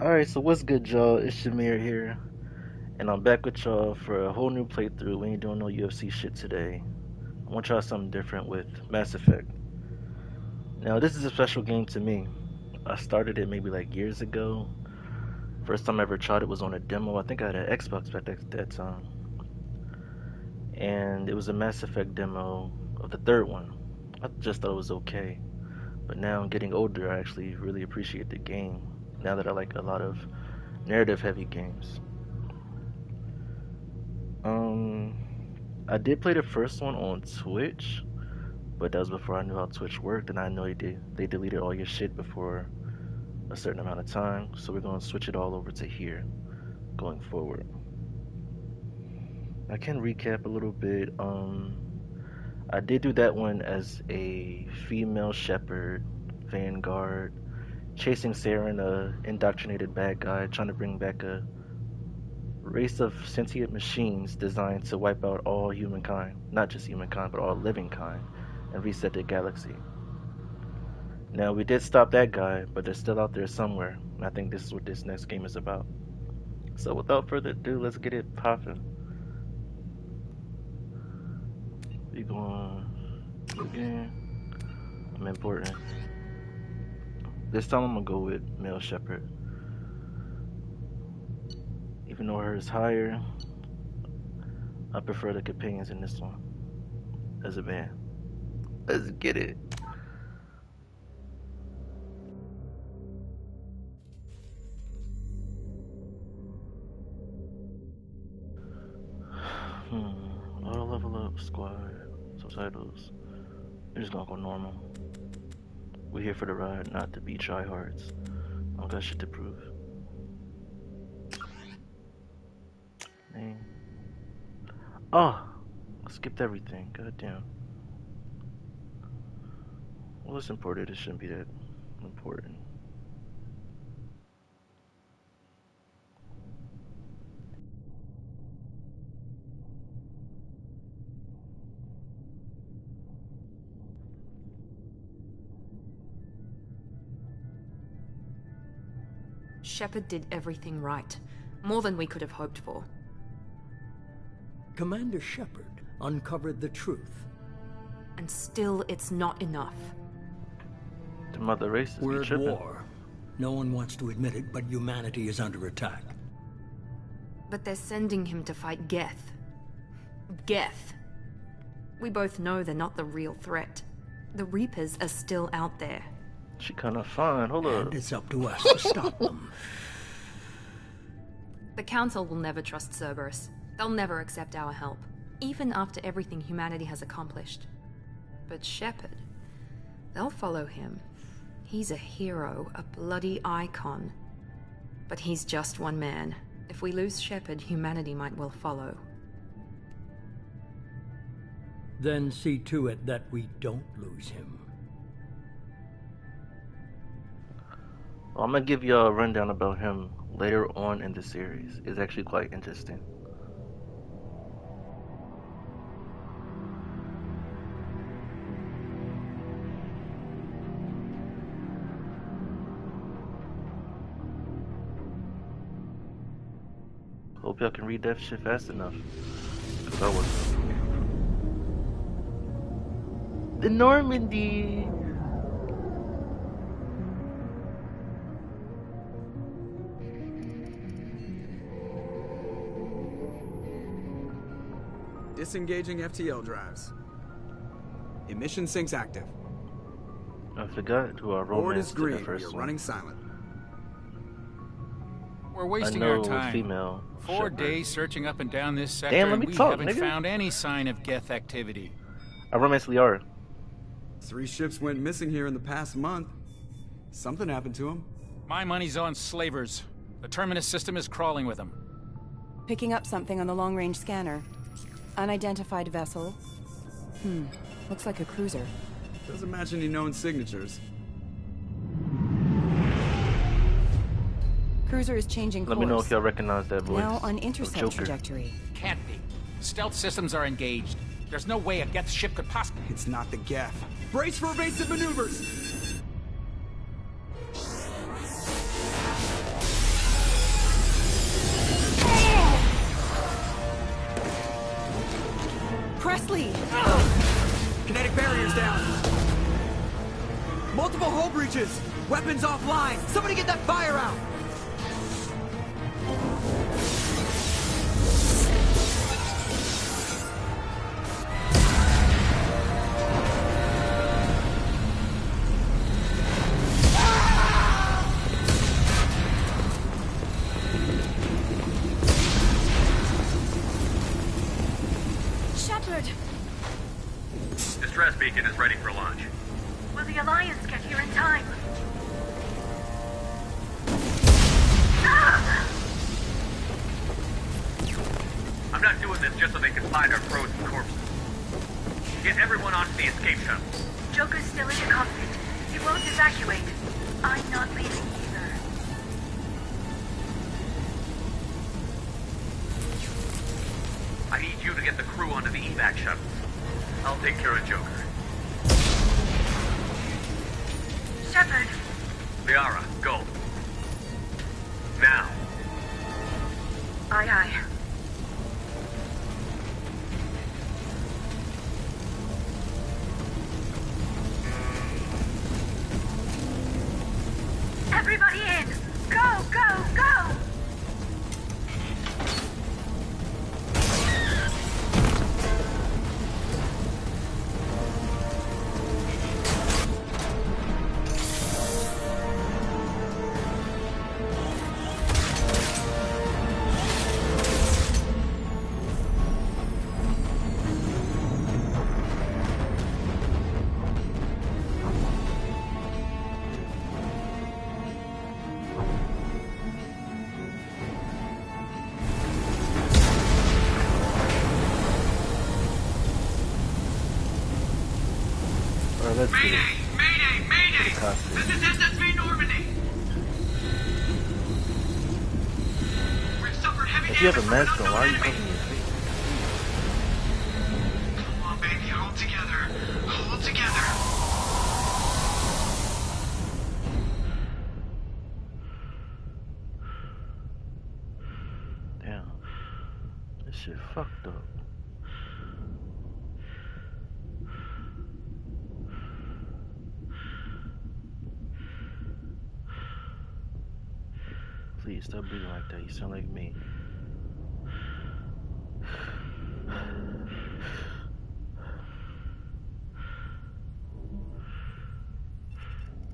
Alright, so what's good, y'all? It's Shamir here, and I'm back with y'all for a whole new playthrough. We ain't doing no UFC shit today. I want to try something different with Mass Effect. Now, this is a special game to me. I started it maybe like years ago. First time I ever tried it was on a demo. I think I had an Xbox back at that time. And it was a Mass Effect demo of the third one. I just thought it was okay. But now, getting older, I actually really appreciate the game. Now that I like a lot of narrative heavy games. Um, I did play the first one on Twitch, but that was before I knew how Twitch worked, and I know they deleted all your shit before a certain amount of time. So we're gonna switch it all over to here going forward. I can recap a little bit. I did do that one as a female shepherd, Vanguard, chasing Saren, a indoctrinated bad guy, trying to bring back a race of sentient machines designed to wipe out all humankind, not just humankind, but all living kind, and reset the galaxy. Now, we did stop that guy, but they're still out there somewhere, and I think this is what this next game is about. So, without further ado, let's get it popping. We going again. I'm important. This time I'm gonna go with male shepherd. Even though hers is higher, I prefer the companions in this one as a man. Let's get it. Auto level up, squad, subtitles. We're just gonna go normal. We're here for the ride, not to be tryhards. I don't got shit to prove. Name. Oh, I skipped everything. Goddamn. Well, it's important. It shouldn't be that important. Shepard did everything right. More than we could have hoped for. Commander Shepard uncovered the truth. And still, it's not enough. The mother race is We're be at tripping. war. No one wants to admit it, but humanity is under attack. But they're sending him to fight Geth. Geth. We both know they're not the real threat. The Reapers are still out there. She kinda fine. Hold up. And it's up to us to stop them. The Council will never trust Cerberus. They'll never accept our help, even after everything humanity has accomplished. But Shepard, they'll follow him. He's a hero, a bloody icon. But he's just one man. If we lose Shepard, humanity might well follow. Then see to it that we don't lose him. Well, I'm gonna give you a rundown about him later on in the series. It's actually quite interesting. Hope y'all can read that shit fast enough. Star Wars. The Normandy. Disengaging FTL drives. Emission sinks active. I forgot who our Board romance is did the green. We first are one. running silent. We're wasting I know our time. female. 4 shepherd. days searching up and down this sector, Damn, let and me we talk, haven't nigga. found any sign of Geth activity. I romance Liara. 3 ships went missing here in the past month. Something happened to them. My money's on slavers. The Terminus system is crawling with them. Picking up something on the long-range scanner. Unidentified vessel. Looks like a cruiser. Doesn't match any known signatures. Cruiser is changing course. Let me know if y'all recognize that voice. Now on of intercept Joker. trajectory. Can't be. Stealth systems are engaged. There's no way a Geth ship could possibly... It's not the Geth. Brace for evasive maneuvers! Presley! Kinetic barriers down. Multiple hull breaches. Weapons offline. Somebody get that fire out. Shepard! Distress beacon is ready for launch. Will the Alliance get here in time? I'm not doing this just so they can find our frozen corpses. Get everyone onto the escape shuttle. Joker's still in the cockpit. He won't evacuate. I'm not leaving either. I need you to get the crew onto the evac shuttles. I'll take care of Joker. Shepard! Liara, go. Now. Aye, aye. Everybody in! Go, go, go! Alright, let's get it. Mayday! Mayday! Costume. This is SSV Normandy! We've suffered heavy If you have a damage from mask on, why are you unknown covering enemy. your face? Come on, baby, hold together. Hold together. Damn. This shit fucked up. Please stop breathing like that. You sound like me.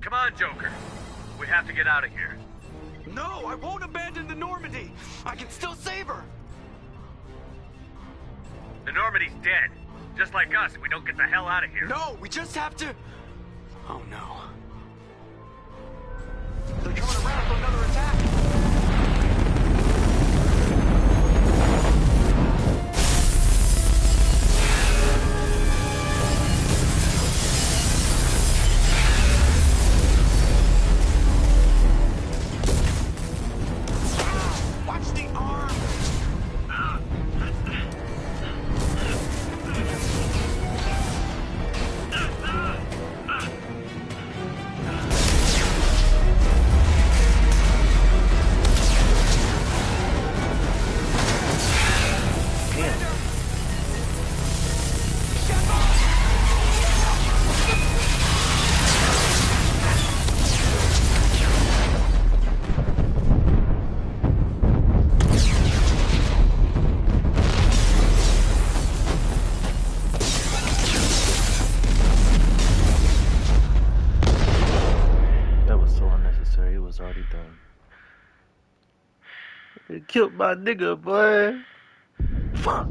Come on, Joker. We have to get out of here. No, I won't abandon the Normandy. I can still save her. The Normandy's dead. Just like us if we don't get the hell out of here. No, we just have to... Oh no. They're coming around for another attack. Watch the arm. killed my nigga, boy. Fuck.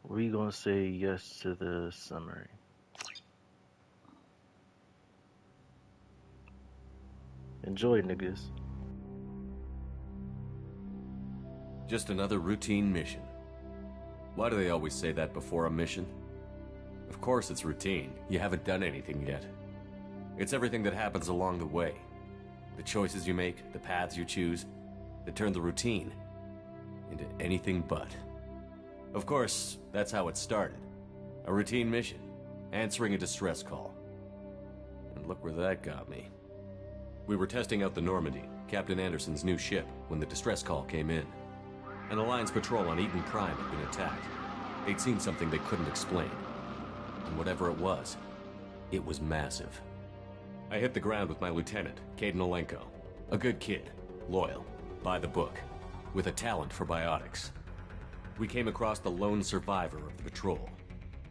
We gonna say yes to the summary. Enjoy, niggas. Just another routine mission. Why do they always say that before a mission? Of course it's routine. You haven't done anything yet. It's everything that happens along the way. The choices you make, the paths you choose, that turn the routine into anything but. Of course, that's how it started. A routine mission, answering a distress call. And look where that got me. We were testing out the Normandy, Captain Anderson's new ship, when the distress call came in. An Alliance patrol on Eden Prime had been attacked. They'd seen something they couldn't explain. And whatever it was massive. I hit the ground with my lieutenant, Kaidan Alenko. A good kid, loyal, by the book, with a talent for biotics. We came across the lone survivor of the patrol,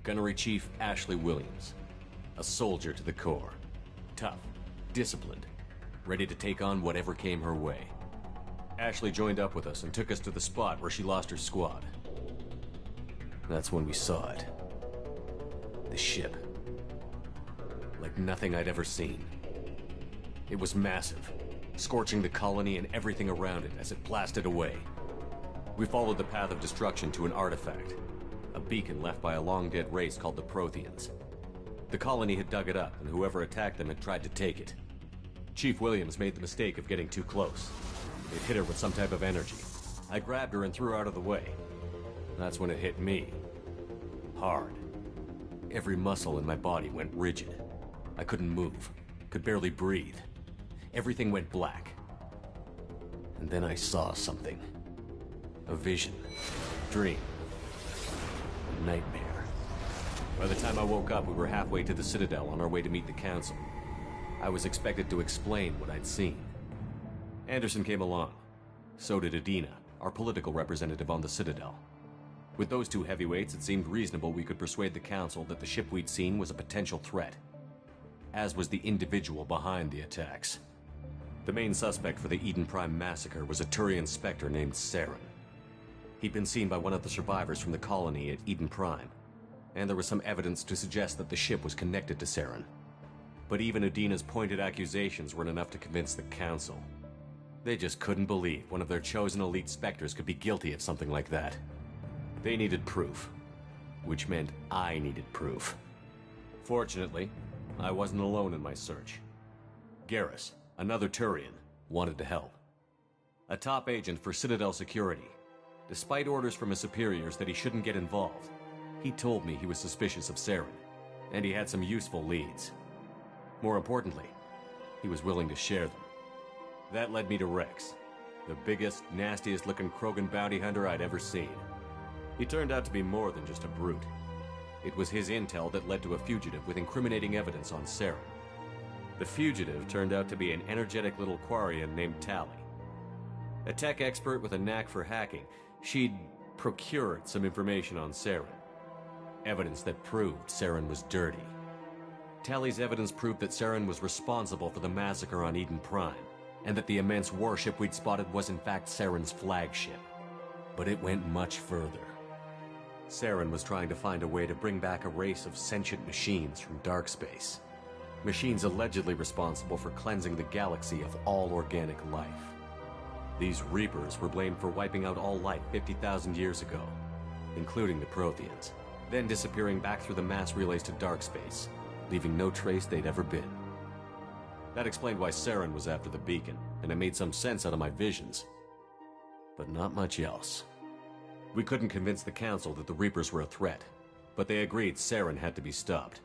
Gunnery Chief Ashley Williams. A soldier to the core. Tough, disciplined, ready to take on whatever came her way. Ashley joined up with us and took us to the spot where she lost her squad. That's when we saw it. The ship. Like nothing I'd ever seen. It was massive, scorching the colony and everything around it as it blasted away. We followed the path of destruction to an artifact, a beacon left by a long-dead race called the Protheans. The colony had dug it up, and whoever attacked them had tried to take it. Chief Williams made the mistake of getting too close. It hit her with some type of energy. I grabbed her and threw her out of the way. That's when it hit me. Hard. Every muscle in my body went rigid. I couldn't move, could barely breathe. Everything went black. And then I saw something. A vision. Dream. A nightmare. By the time I woke up, we were halfway to the Citadel on our way to meet the Council. I was expected to explain what I'd seen. Anderson came along. So did Adina, our political representative on the Citadel. With those two heavyweights, it seemed reasonable we could persuade the Council that the ship we'd seen was a potential threat. As was the individual behind the attacks. The main suspect for the Eden Prime massacre was a Turian Spectre named Saren. He'd been seen by one of the survivors from the colony at Eden Prime, and there was some evidence to suggest that the ship was connected to Saren. But even Adina's pointed accusations weren't enough to convince the Council. They just couldn't believe one of their chosen elite Spectres could be guilty of something like that. They needed proof, which meant I needed proof. Fortunately, I wasn't alone in my search. Garrus, another Turian, wanted to help. A top agent for Citadel Security. Despite orders from his superiors that he shouldn't get involved, he told me he was suspicious of Saren, and he had some useful leads. More importantly, he was willing to share them. That led me to Rex, the biggest, nastiest-looking Krogan bounty hunter I'd ever seen. He turned out to be more than just a brute. It was his intel that led to a fugitive with incriminating evidence on Saren. The fugitive turned out to be an energetic little Quarian named Tali. A tech expert with a knack for hacking, she'd procured some information on Saren. Evidence that proved Saren was dirty. Tali's evidence proved that Saren was responsible for the massacre on Eden Prime, and that the immense warship we'd spotted was in fact Saren's flagship. But it went much further. Saren was trying to find a way to bring back a race of sentient machines from dark space. Machines allegedly responsible for cleansing the galaxy of all organic life. These Reapers were blamed for wiping out all life 50,000 years ago, including the Protheans, then disappearing back through the mass relays to dark space, leaving no trace they'd ever been. That explained why Saren was after the beacon, and it made some sense out of my visions. But not much else. We couldn't convince the Council that the Reapers were a threat, but they agreed Saren had to be stopped.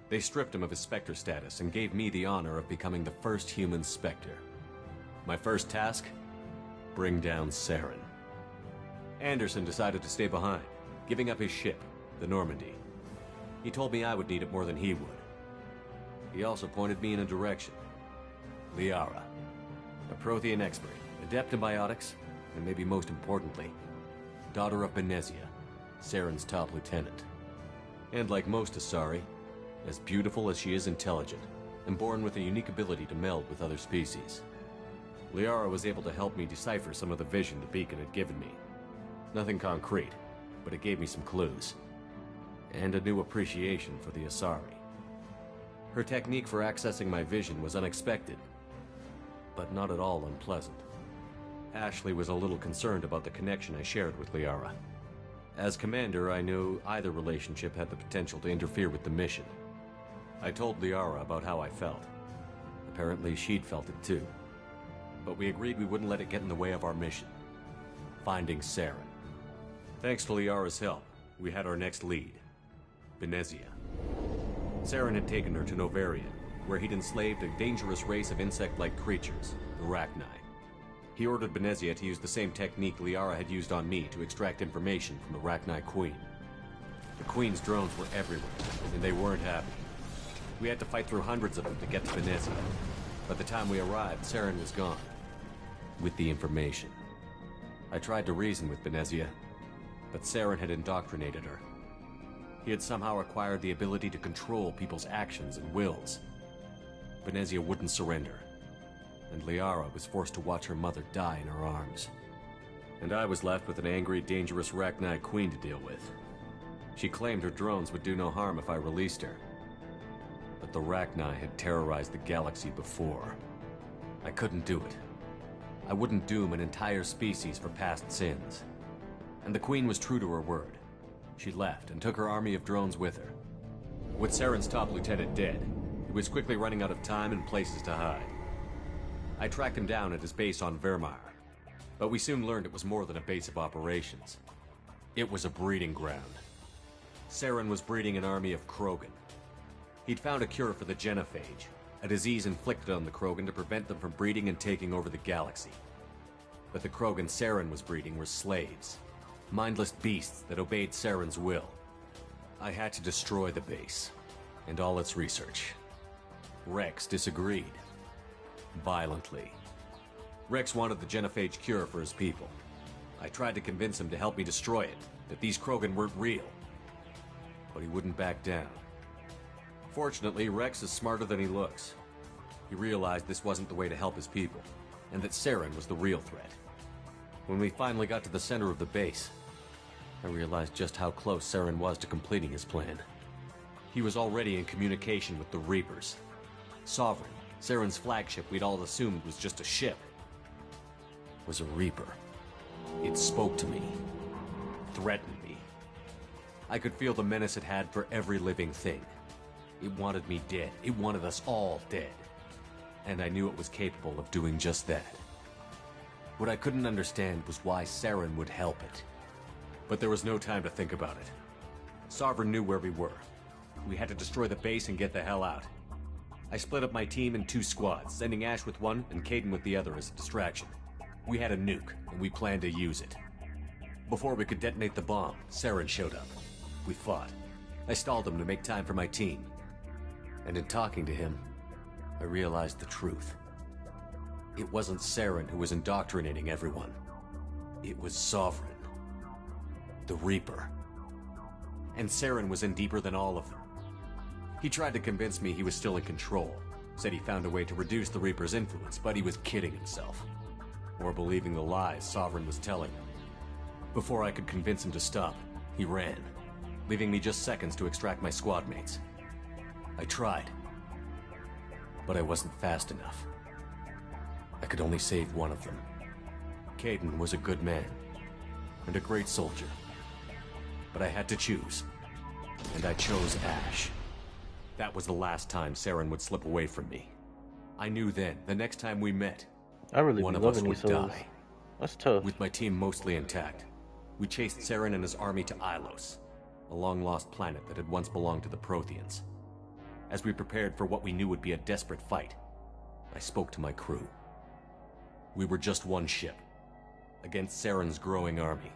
They stripped him of his Spectre status and gave me the honor of becoming the first human Spectre. My first task? Bring down Saren. Anderson decided to stay behind, giving up his ship, the Normandy. He told me I would need it more than he would. He also pointed me in a direction. Liara, a Prothean expert, adept in biotics, and maybe most importantly, daughter of Benezia, Saren's top lieutenant. And like most Asari, as beautiful as she is intelligent, and born with a unique ability to meld with other species. Liara was able to help me decipher some of the vision the beacon had given me. Nothing concrete, but it gave me some clues. And a new appreciation for the Asari. Her technique for accessing my vision was unexpected, but not at all unpleasant. Ashley was a little concerned about the connection I shared with Liara. As commander, I knew either relationship had the potential to interfere with the mission. I told Liara about how I felt. Apparently, she'd felt it too. But we agreed we wouldn't let it get in the way of our mission. Finding Saren. Thanks to Liara's help, we had our next lead. Benezia. Saren had taken her to Novaria, where he'd enslaved a dangerous race of insect-like creatures, the Rachni. He ordered Benezia to use the same technique Liara had used on me to extract information from the Rachni Queen. The Queen's drones were everywhere, and they weren't happy. We had to fight through hundreds of them to get to Benezia. By the time we arrived, Saren was gone. With the information. I tried to reason with Benezia, but Saren had indoctrinated her. He had somehow acquired the ability to control people's actions and wills. Benezia wouldn't surrender, and Liara was forced to watch her mother die in her arms. And I was left with an angry, dangerous Rachni Queen to deal with. She claimed her drones would do no harm if I released her. But the Rachni had terrorized the galaxy before. I couldn't do it. I wouldn't doom an entire species for past sins. And the Queen was true to her word. She left and took her army of drones with her. With Saren's top lieutenant dead, he was quickly running out of time and places to hide. I tracked him down at his base on Vermeer, but we soon learned it was more than a base of operations. It was a breeding ground. Saren was breeding an army of Krogan. He'd found a cure for the genophage, a disease inflicted on the Krogan to prevent them from breeding and taking over the galaxy. But the Krogan Saren was breeding were slaves, mindless beasts that obeyed Saren's will. I had to destroy the base, and all its research. Rex disagreed. Violently. Rex wanted the genophage cure for his people. I tried to convince him to help me destroy it, that these Krogan weren't real. But he wouldn't back down. Fortunately, Rex is smarter than he looks. He realized this wasn't the way to help his people, and that Saren was the real threat. When we finally got to the center of the base, I realized just how close Saren was to completing his plan. He was already in communication with the Reapers. Sovereign, Saren's flagship we'd all assumed was just a ship, was a Reaper. It spoke to me, threatened me. I could feel the menace it had for every living thing. It wanted me dead. It wanted us all dead. And I knew it was capable of doing just that. What I couldn't understand was why Saren would help it. But there was no time to think about it. Sovereign knew where we were. We had to destroy the base and get the hell out. I split up my team in 2 squads, sending Ash with one and Kaidan with the other as a distraction. We had a nuke, and we planned to use it. Before we could detonate the bomb, Saren showed up. We fought. I stalled him to make time for my team. And in talking to him, I realized the truth. It wasn't Saren who was indoctrinating everyone. It was Sovereign. The Reaper. And Saren was in deeper than all of them. He tried to convince me he was still in control. Said he found a way to reduce the Reaper's influence, but he was kidding himself. Or believing the lies Sovereign was telling him. Before I could convince him to stop, he ran, leaving me just seconds to extract my squad mates. I tried, but I wasn't fast enough. I could only save one of them. Kaidan was a good man, and a great soldier. But I had to choose, and I chose Ash. That was the last time Saren would slip away from me. I knew then, the next time we met, I really one be of us loving would these souls. die. That's tough. With my team mostly intact, we chased Saren and his army to Ilos, a long-lost planet that had once belonged to the Protheans. As we prepared for what we knew would be a desperate fight, I spoke to my crew. We were just one ship, against Saren's growing army.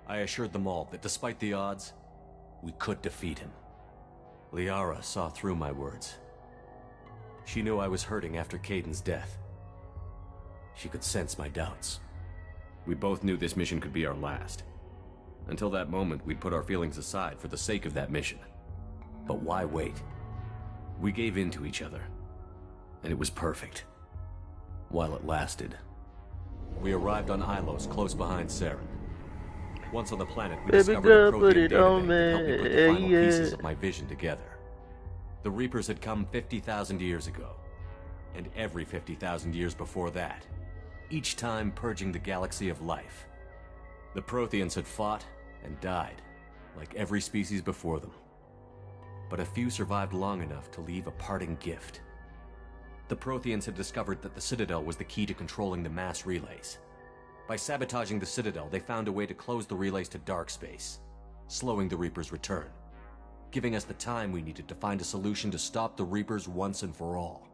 I assured them all that despite the odds, we could defeat him. Liara saw through my words. She knew I was hurting after Kaidan's death. She could sense my doubts. We both knew this mission could be our last. Until that moment, we'd put our feelings aside for the sake of that mission. But why wait? We gave in to each other, and it was perfect. While it lasted. We arrived on Ilos, close behind Saren. Once on the planet, we discovered a Prothean databank that helped me put the final pieces of my vision together. The Reapers had come 50,000 years ago, and every 50,000 years before that, each time purging the galaxy of life. The Protheans had fought and died, like every species before them. But a few survived long enough to leave a parting gift. The Protheans had discovered that the Citadel was the key to controlling the mass relays. By sabotaging the Citadel, they found a way to close the relays to dark space, slowing the Reapers' return, giving us the time we needed to find a solution to stop the Reapers once and for all.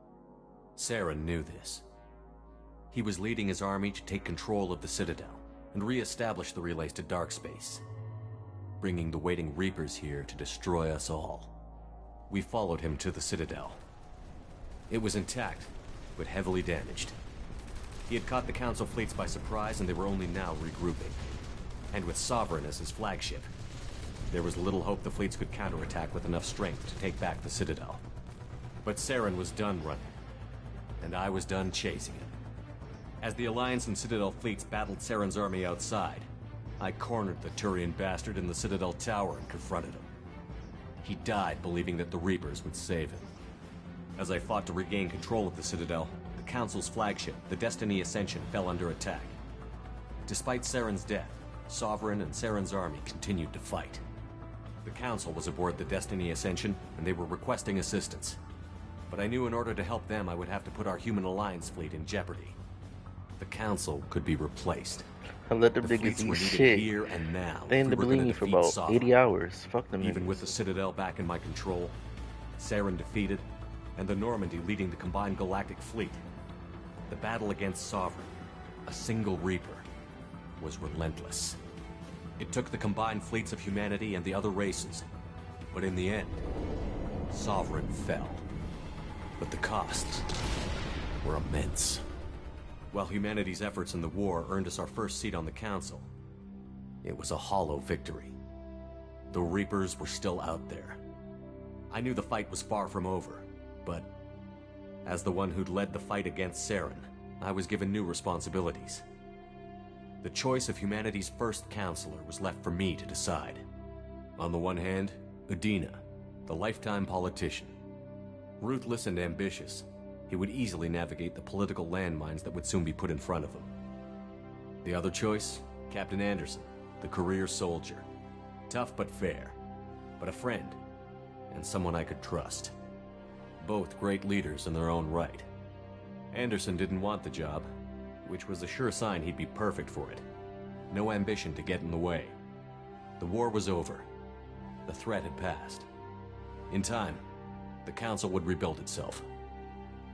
Saren knew this. He was leading his army to take control of the Citadel and re-establish the relays to dark space, bringing the waiting Reapers here to destroy us all. We followed him to the Citadel. It was intact, but heavily damaged. He had caught the Council fleets by surprise, and they were only now regrouping. And with Sovereign as his flagship, there was little hope the fleets could counterattack with enough strength to take back the Citadel. But Saren was done running, and I was done chasing him. As the Alliance and Citadel fleets battled Saren's army outside, I cornered the Turian bastard in the Citadel tower and confronted him. He died believing that the Reapers would save him. As I fought to regain control of the Citadel, the Council's flagship, the Destiny Ascension, fell under attack. Despite Saren's death, Sovereign and Saren's army continued to fight. The Council was aboard the Destiny Ascension, and they were requesting assistance. But I knew in order to help them, I would have to put our Human Alliance fleet in jeopardy. The Council could be replaced. I let them The niggas fleets were eat needed shit. here and now. They if in we the were gonna believe for defeat about Sovereign. 80 hours. Fuck them Even niggas. with the Citadel back in my control, Saren defeated, and the Normandy leading the combined galactic fleet, the battle against Sovereign, a single Reaper, was relentless. It took the combined fleets of humanity and the other races, but in the end, Sovereign fell. But the costs were immense. While humanity's efforts in the war earned us our first seat on the Council, it was a hollow victory. The Reapers were still out there. I knew the fight was far from over, but as the one who'd led the fight against Saren, I was given new responsibilities. The choice of humanity's first counselor was left for me to decide. On the one hand, Udina, the lifetime politician. Ruthless and ambitious, he would easily navigate the political landmines that would soon be put in front of him. The other choice, Captain Anderson, the career soldier. Tough but fair, but a friend, and someone I could trust. Both great leaders in their own right. Anderson didn't want the job, which was a sure sign he'd be perfect for it. No ambition to get in the way. The war was over. The threat had passed. In time, the Council would rebuild itself.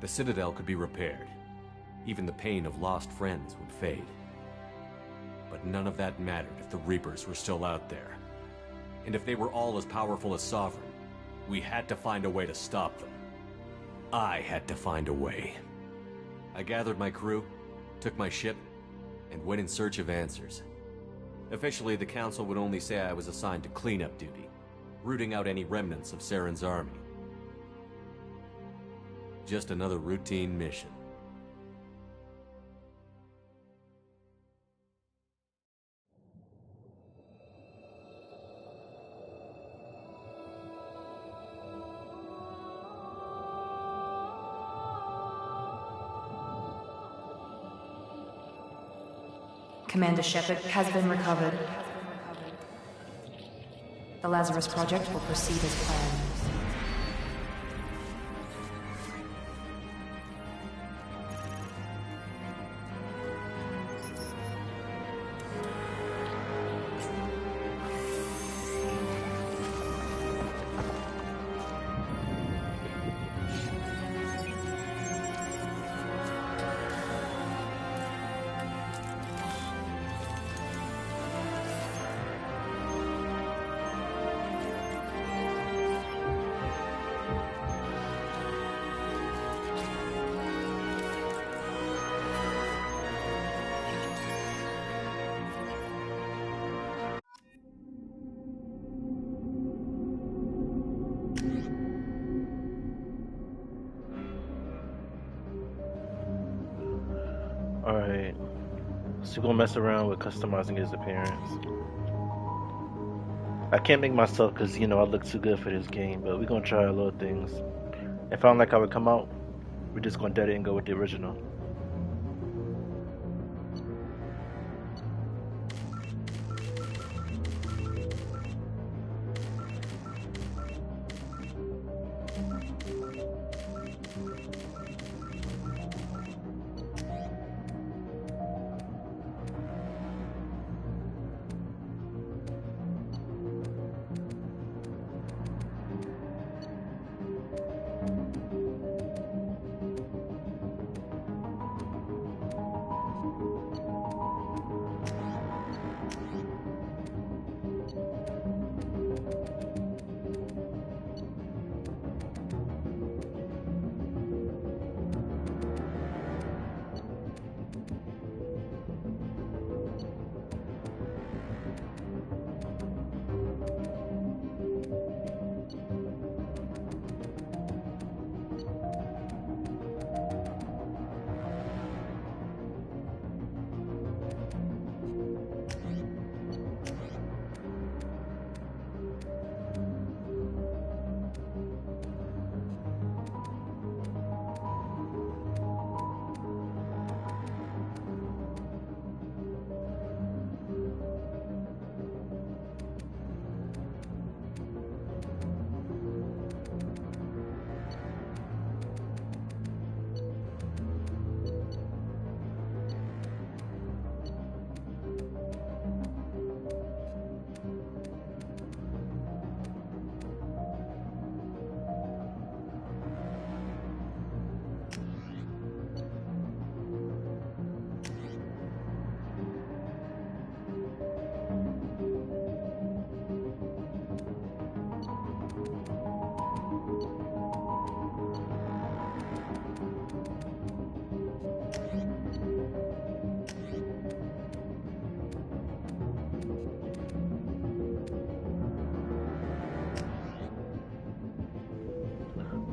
The Citadel could be repaired. Even the pain of lost friends would fade. But none of that mattered if the Reapers were still out there. And if they were all as powerful as Sovereign, we had to find a way to stop them. I had to find a way. I gathered my crew, took my ship, and went in search of answers. Officially, the Council would only say I was assigned to cleanup duty, rooting out any remnants of Saren's army. Just another routine mission. Commander Shepard has been recovered. The Lazarus Project will proceed as planned. Alright. So we're gonna mess around with customizing his appearance. I can't make myself because, you know, I look too good for this game, but we're gonna try a little things. If I don't like how it come out, we're just gonna dead it and go with the original.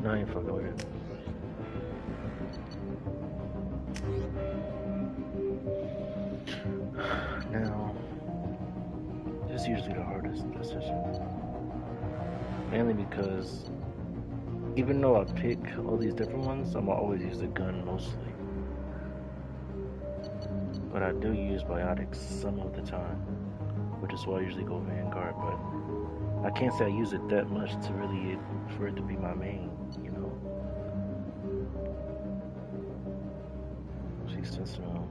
No, I ain't fucking with it. Now, this is usually the hardest decision. Mainly because even though I pick all these different ones, I'm gonna always use a gun mostly. But I do use biotics some of the time, which is why I usually go Vanguard, but I can't say I use it that much to really, for it to be my main, you know? See, Sentinel.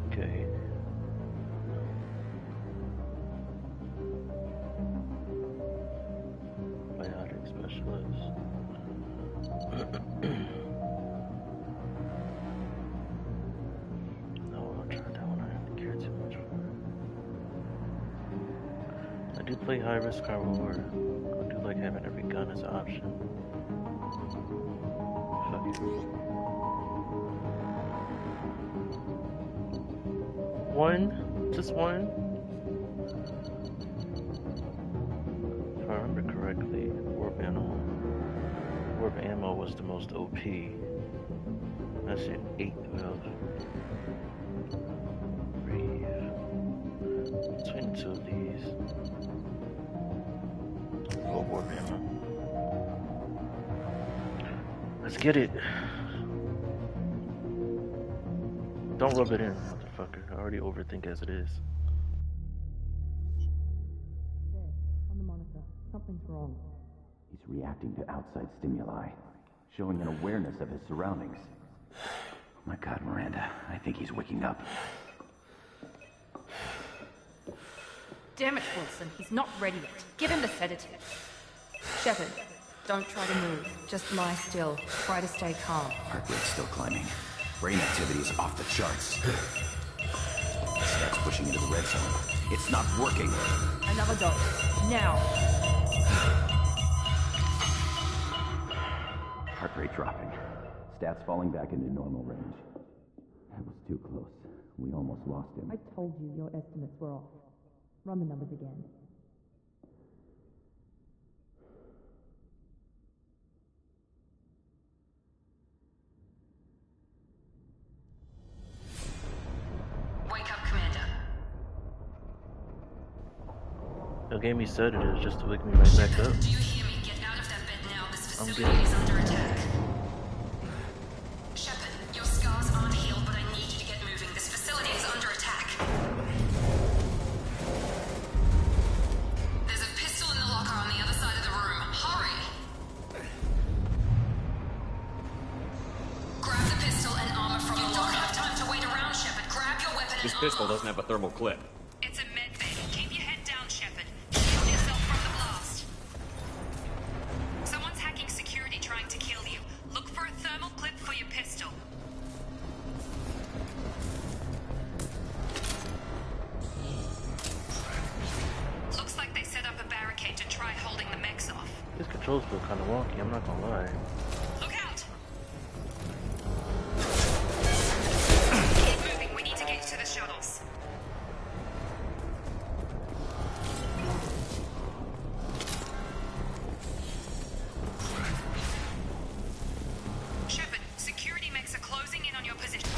Okay. Biotic specialist. No, I'll try that one. I didn't care too much for it. I do play high risk, high reward. I do like having every gun as an option. Fuck it. One? Just one? If I remember correctly, warp ammo was the most OP. That shit 8 of. Breathe. Between the two of these. Oh, warp ammo. Let's get it. Don't rub it in, motherfucker. I already overthink as it is. There, on the monitor. Something's wrong. He's reacting to outside stimuli, showing an awareness of his surroundings. Oh my God, Miranda. I think he's waking up. Damn it, Wilson. He's not ready yet. Give him the sedative. Shepard, don't try to move. Just lie still. Try to stay calm. Heart rate's still climbing. Brain activity is off the charts. Stats pushing into the red zone. It's not working. Another dose. Now. Heart rate dropping. Stats falling back into normal range. That was too close. We almost lost him. I told you your estimates were off. Run the numbers again. gave me sedatives just to wake me right back up. Do you hear me? Get out of that bed now. This facility getting... is under attack. Shepard, your scars aren't healed, but I need you to get moving. This facility is under attack. There's a pistol in the locker on the other side of the room. Hurry! Grab the pistol and armor from the locker. You don't have time to wait around, Shepard. Grab your weapon and This pistol doesn't have a thermal clip. It's a med bay. Keep your head down, Shepard. Shield yourself from the blast. Someone's hacking security trying to kill you. Look for a thermal clip for your pistol. Looks like they set up a barricade to try holding the mechs off. These controls feel kind of wonky, I'm not gonna lie. Look out! Keep moving, we need to get to the shuttles. Shepard, security mechs are closing in on your position.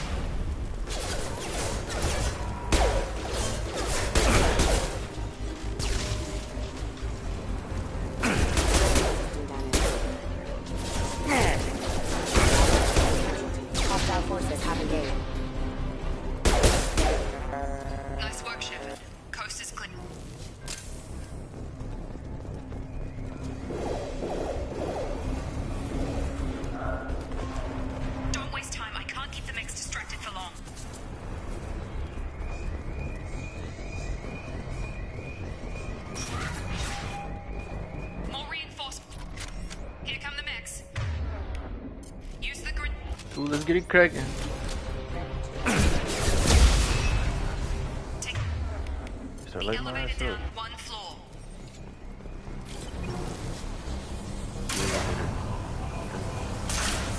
Hostile forces have engaged. Nice work, Shepard. Coast is clear. Don't waste time. I can't keep the mechs distracted for long. More reinforcements. Here come the mechs. Use the grid. Ooh, let's get it cracking. Take Start the lighting my elevator ass down up. one floor.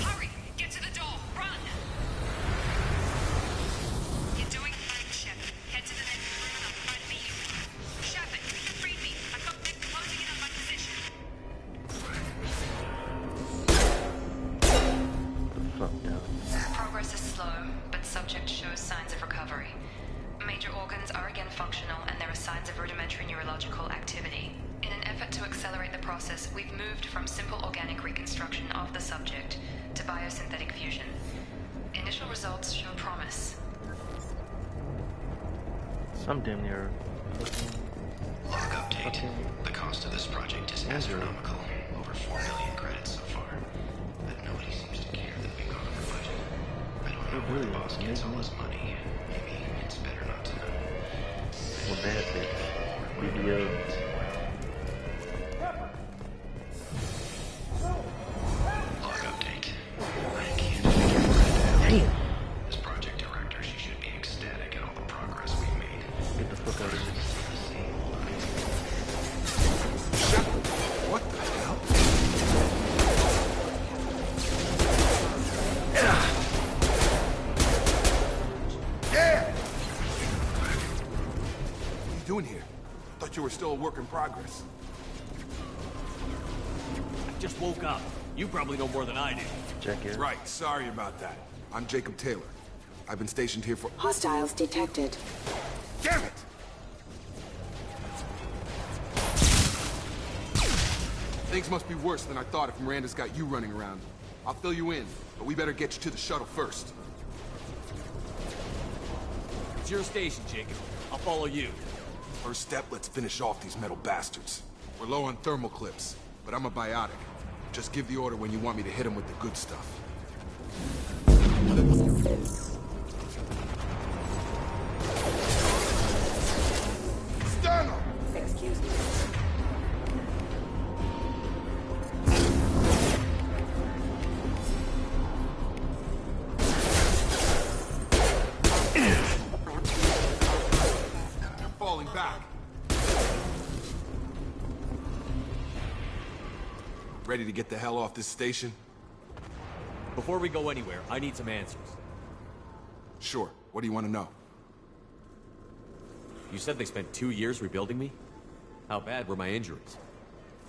Hurry! Get to the door! Run! You're doing fine, Shepard. Head to the next room and I'll try to beat you. Shepard, read me. I've got men closing in on my position. Fuck yeah. Progress is slow, but subject shows signs of recovery. Major organs are again functional, and there are signs of rudimentary neurological activity. In an effort to accelerate the process, we've moved from simple organic reconstruction of the subject to biosynthetic fusion. Initial results show promise. Some damn near Log update. The cost of this project is astronomical. Over 4 million credits so far. But nobody seems to care that we've gone over budget. I don't know where the boss gets all his money. Maybe it's better not to know. Well, bad things. BBO. Log update. I can't figure Miranda out. Damn. As project director, she should be ecstatic at all the progress we've made. Get the fuck out of here. What the hell? What are you doing here? Thought you were still a work in progress. I just woke up. You probably know more than I do. Jackass. Right, sorry about that. I'm Jacob Taylor. I've been stationed here for... Hostiles detected. Damn it! Things must be worse than I thought if Miranda's got you running around. I'll fill you in, but we better get you to the shuttle first. It's your station, Jacob. I'll follow you. First step, let's finish off these metal bastards. We're low on thermal clips, but I'm a biotic. Just give the order when you want me to hit them with the good stuff. Stun 'em! Excuse me. You're falling back. Ready to get the hell off this station? Before we go anywhere, I need some answers. Sure. What do you want to know? You said they spent 2 years rebuilding me? How bad were my injuries?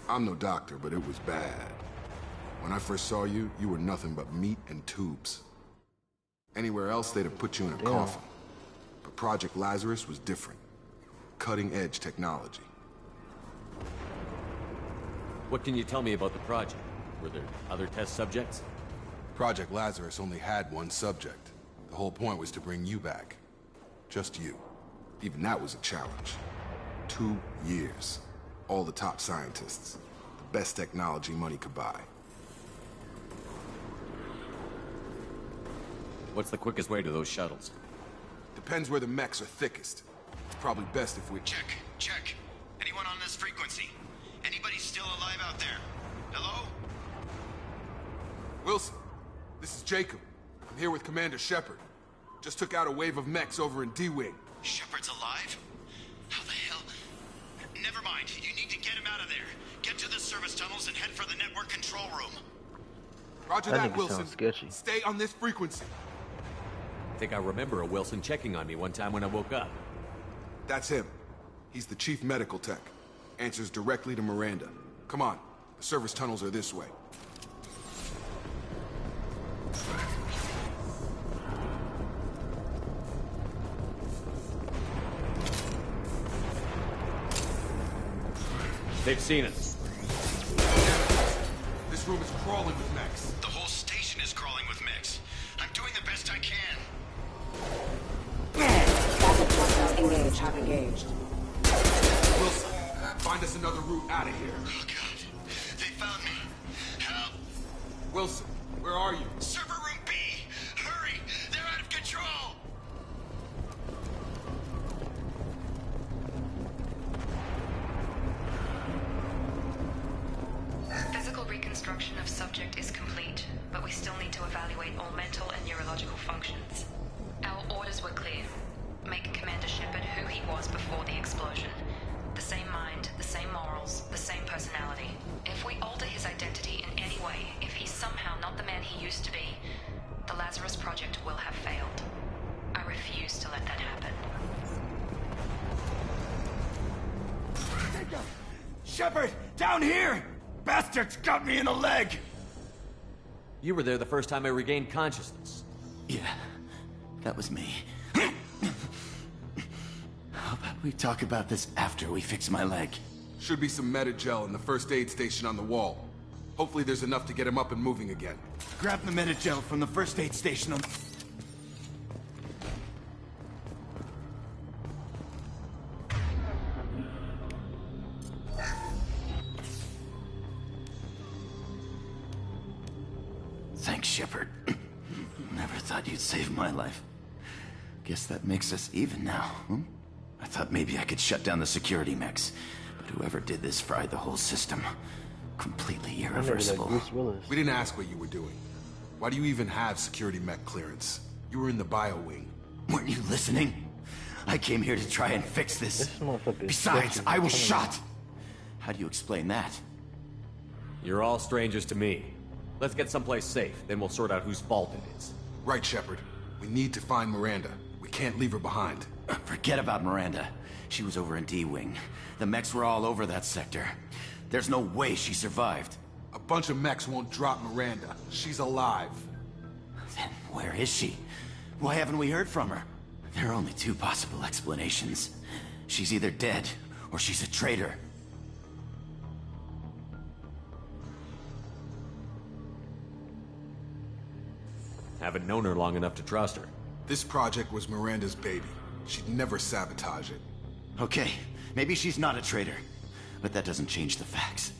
I'm no doctor, but it was bad. When I first saw you, you were nothing but meat and tubes. Anywhere else, they'd have put you in a coffin. But Project Lazarus was different. Cutting-edge technology. What can you tell me about the project? Were there other test subjects? Project Lazarus only had one subject. The whole point was to bring you back. Just you. Even that was a challenge. 2 years. All the top scientists. The best technology money could buy. What's the quickest way to those shuttles? Depends where the mechs are thickest. It's probably best if we... Check. Anyone on this frequency? Anybody still alive out there? Hello? Wilson, this is Jacob. I'm here with Commander Shepard. Just took out a wave of mechs over in D-Wing. Shepard's alive? How the hell? Never mind. You need to get him out of there. Get to the service tunnels and head for the network control room. Roger That that, nigga Wilson. sounds sketchy. Stay on this frequency. I think I remember a Wilson checking on me one time when I woke up. That's him. He's the chief medical tech. Answers directly to Miranda. Come on. The service tunnels are this way. They've seen us. This room is crawling with mechs. The whole station is crawling with mechs. I'm doing the best I can. Backup thrusters engaged. Have engaged. Wilson, find us another route out of here. Oh, God. They found me. Help! Wilson, where are you? Server room B! Hurry! They're out of control! Physical reconstruction of subject is complete, but we still need to evaluate all mental and neurological functions. Our orders were clear. Make Commander Shepard who he was before the explosion. The same mind, the same morals, the same personality. If we alter his identity in any way, if he's somehow not the man he used to be, the Lazarus Project will have failed. I refuse to let that happen. Shepard, down here! Bastards got me in the leg! You were there the first time I regained consciousness. Yeah, that was me. How about we talk about this after we fix my leg? Should be some Metagel in the first aid station on the wall. Hopefully there's enough to get him up and moving again. Grab the Metagel from the first aid station on... Thanks, Shepard. Never thought you'd save my life. Guess that makes us even now, hmm? I thought maybe I could shut down the security mechs, but whoever did this fried the whole system. Completely irreversible. We didn't ask what you were doing. Why do you even have security mech clearance? You were in the bio wing. Weren't you listening? I came here to try and fix this. Besides, I was shot! How do you explain that? You're all strangers to me. Let's get someplace safe, then we'll sort out whose fault it is. Right, Shepard. We need to find Miranda. We can't leave her behind. Forget about Miranda. She was over in D-Wing. The mechs were all over that sector. There's no way she survived. A bunch of mechs won't drop Miranda. She's alive. Then where is she? Why haven't we heard from her? There are only two possible explanations. She's either dead, or she's a traitor. Haven't known her long enough to trust her. This project was Miranda's baby. She'd never sabotage it. Okay, maybe she's not a traitor. But that doesn't change the facts.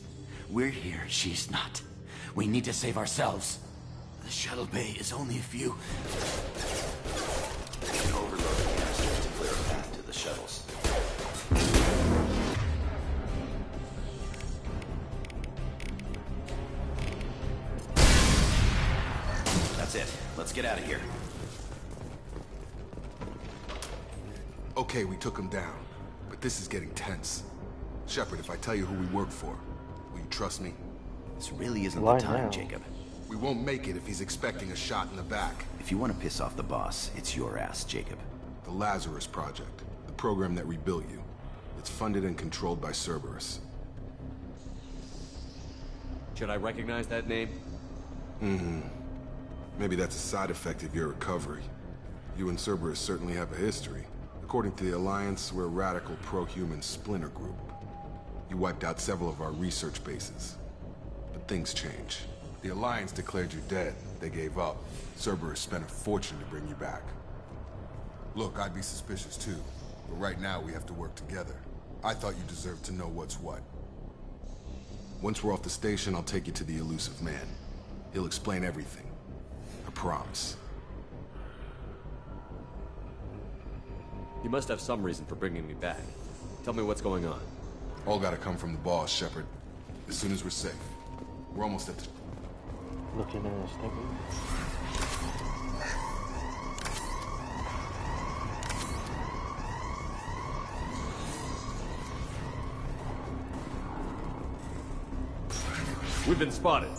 We're here, she's not. We need to save ourselves. The shuttle bay is only a few... Overload the canisters to clear a path to the shuttles. That's it. Let's get out of here. Okay, we took him down. But this is getting tense. Shepard, if I tell you who we work for, will you trust me? This really isn't the time, Jacob. We won't make it if he's expecting a shot in the back. If you want to piss off the boss, it's your ass, Jacob. The Lazarus Project, the program that rebuilt you. It's funded and controlled by Cerberus. Should I recognize that name? Maybe that's a side effect of your recovery. You and Cerberus certainly have a history. According to the Alliance, we're a radical pro-human splinter group. You wiped out several of our research bases. But things change. The Alliance declared you dead. They gave up. Cerberus spent a fortune to bring you back. Look, I'd be suspicious too. But right now we have to work together. I thought you deserved to know what's what. Once we're off the station, I'll take you to the Elusive Man. He'll explain everything. I promise. You must have some reason for bringing me back. Tell me what's going on. All gotta come from the boss, Shepard. As soon as we're safe. We're almost at the... Looking at us, We've been spotted.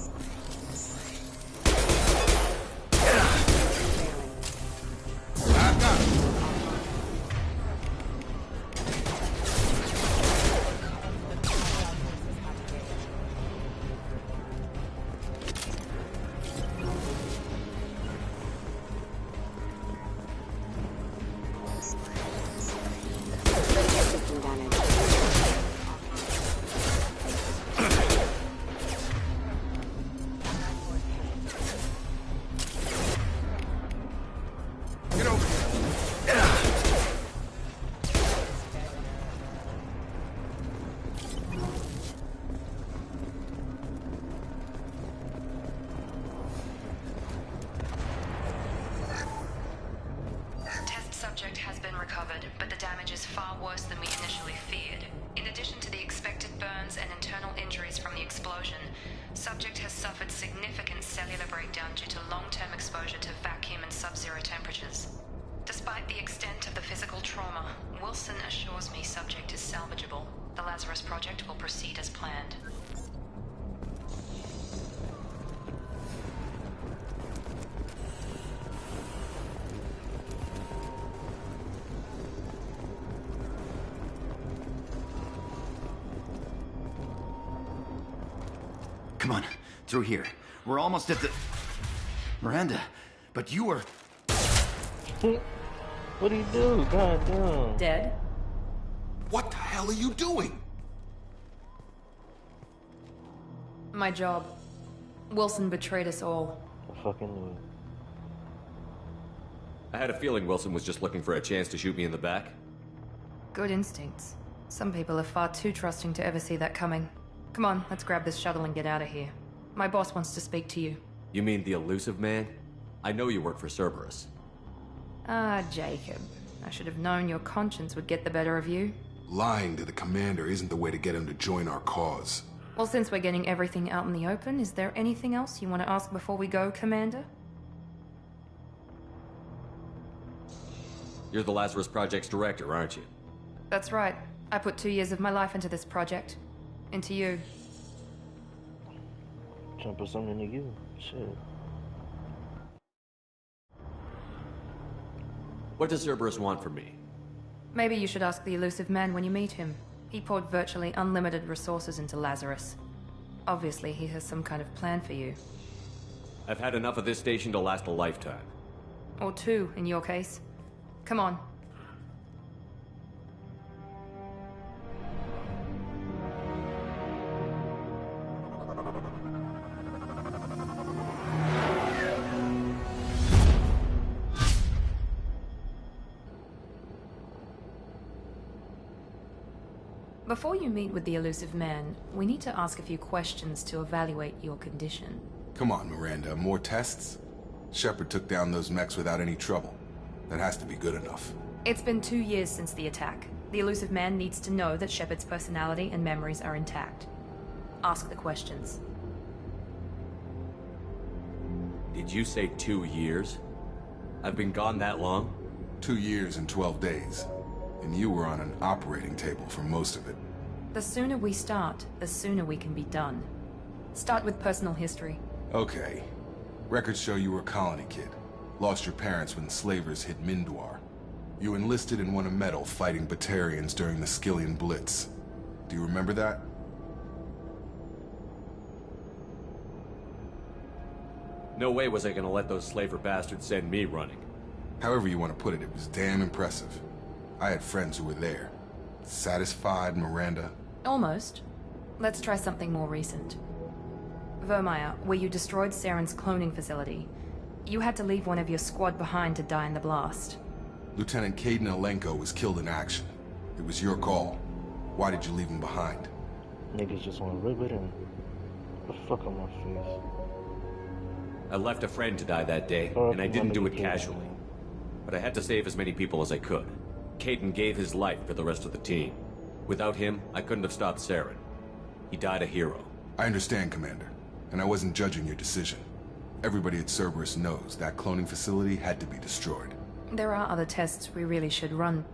Subject has been recovered, but the damage is far worse than we initially feared. In addition to the expected burns and internal injuries from the explosion, subject has suffered significant cellular breakdown due to long-term exposure to vacuum and sub-zero temperatures. Despite the extent of the physical trauma, Wilson assures me subject is salvageable. The Lazarus Project will proceed as planned. Come on, through here. We're almost at the... Miranda, but you were... What do you do? God damn. Dead? What the hell are you doing? My job. Wilson betrayed us all. I fucking knew it. I had a feeling Wilson was just looking for a chance to shoot me in the back. Good instincts. Some people are far too trusting to ever see that coming. Come on, let's grab this shuttle and get out of here. My boss wants to speak to you. You mean the Elusive Man? I know you work for Cerberus. Ah, Jacob. I should have known your conscience would get the better of you. Lying to the commander isn't the way to get him to join our cause. Well, since we're getting everything out in the open, is there anything else you want to ask before we go, Commander? You're the Lazarus Project's director, aren't you? That's right. I put 2 years of my life into this project. Into you. Trying to put something into you. Shit. What does Cerberus want from me? Maybe you should ask the Elusive Man when you meet him. He poured virtually unlimited resources into Lazarus. Obviously, he has some kind of plan for you. I've had enough of this station to last a lifetime. Or 2, in your case. Come on. Before you meet with the Elusive Man, we need to ask a few questions to evaluate your condition. Come on, Miranda, more tests? Shepard took down those mechs without any trouble. That has to be good enough. It's been 2 years since the attack. The Elusive Man needs to know that Shepard's personality and memories are intact. Ask the questions. Did you say 2 years? I've been gone that long? 2 years and 12 days. And you were on an operating table for most of it. The sooner we start, the sooner we can be done. Start with personal history. Okay. Records show you were a colony kid. Lost your parents when slavers hit Mindwar. You enlisted and won a medal fighting Batarians during the Skillian Blitz. Do you remember that? No way was I gonna let those slaver bastards send me running. However you want to put it, it was damn impressive. I had friends who were there. Satisfied, Miranda? Almost. Let's try something more recent. Vermeer, where you destroyed Saren's cloning facility, you had to leave one of your squad behind to die in the blast. Lieutenant Kaidan Alenko was killed in action. It was your call. Why did you leave him behind? Niggas just want to rip it and the fuck on my face. I left a friend to die that day, and I didn't do it casually. But I had to save as many people as I could. Kaidan gave his life for the rest of the team. Without him, I couldn't have stopped Saren. He died a hero. I understand, Commander, and I wasn't judging your decision. Everybody at Cerberus knows that cloning facility had to be destroyed. There are other tests we really should run.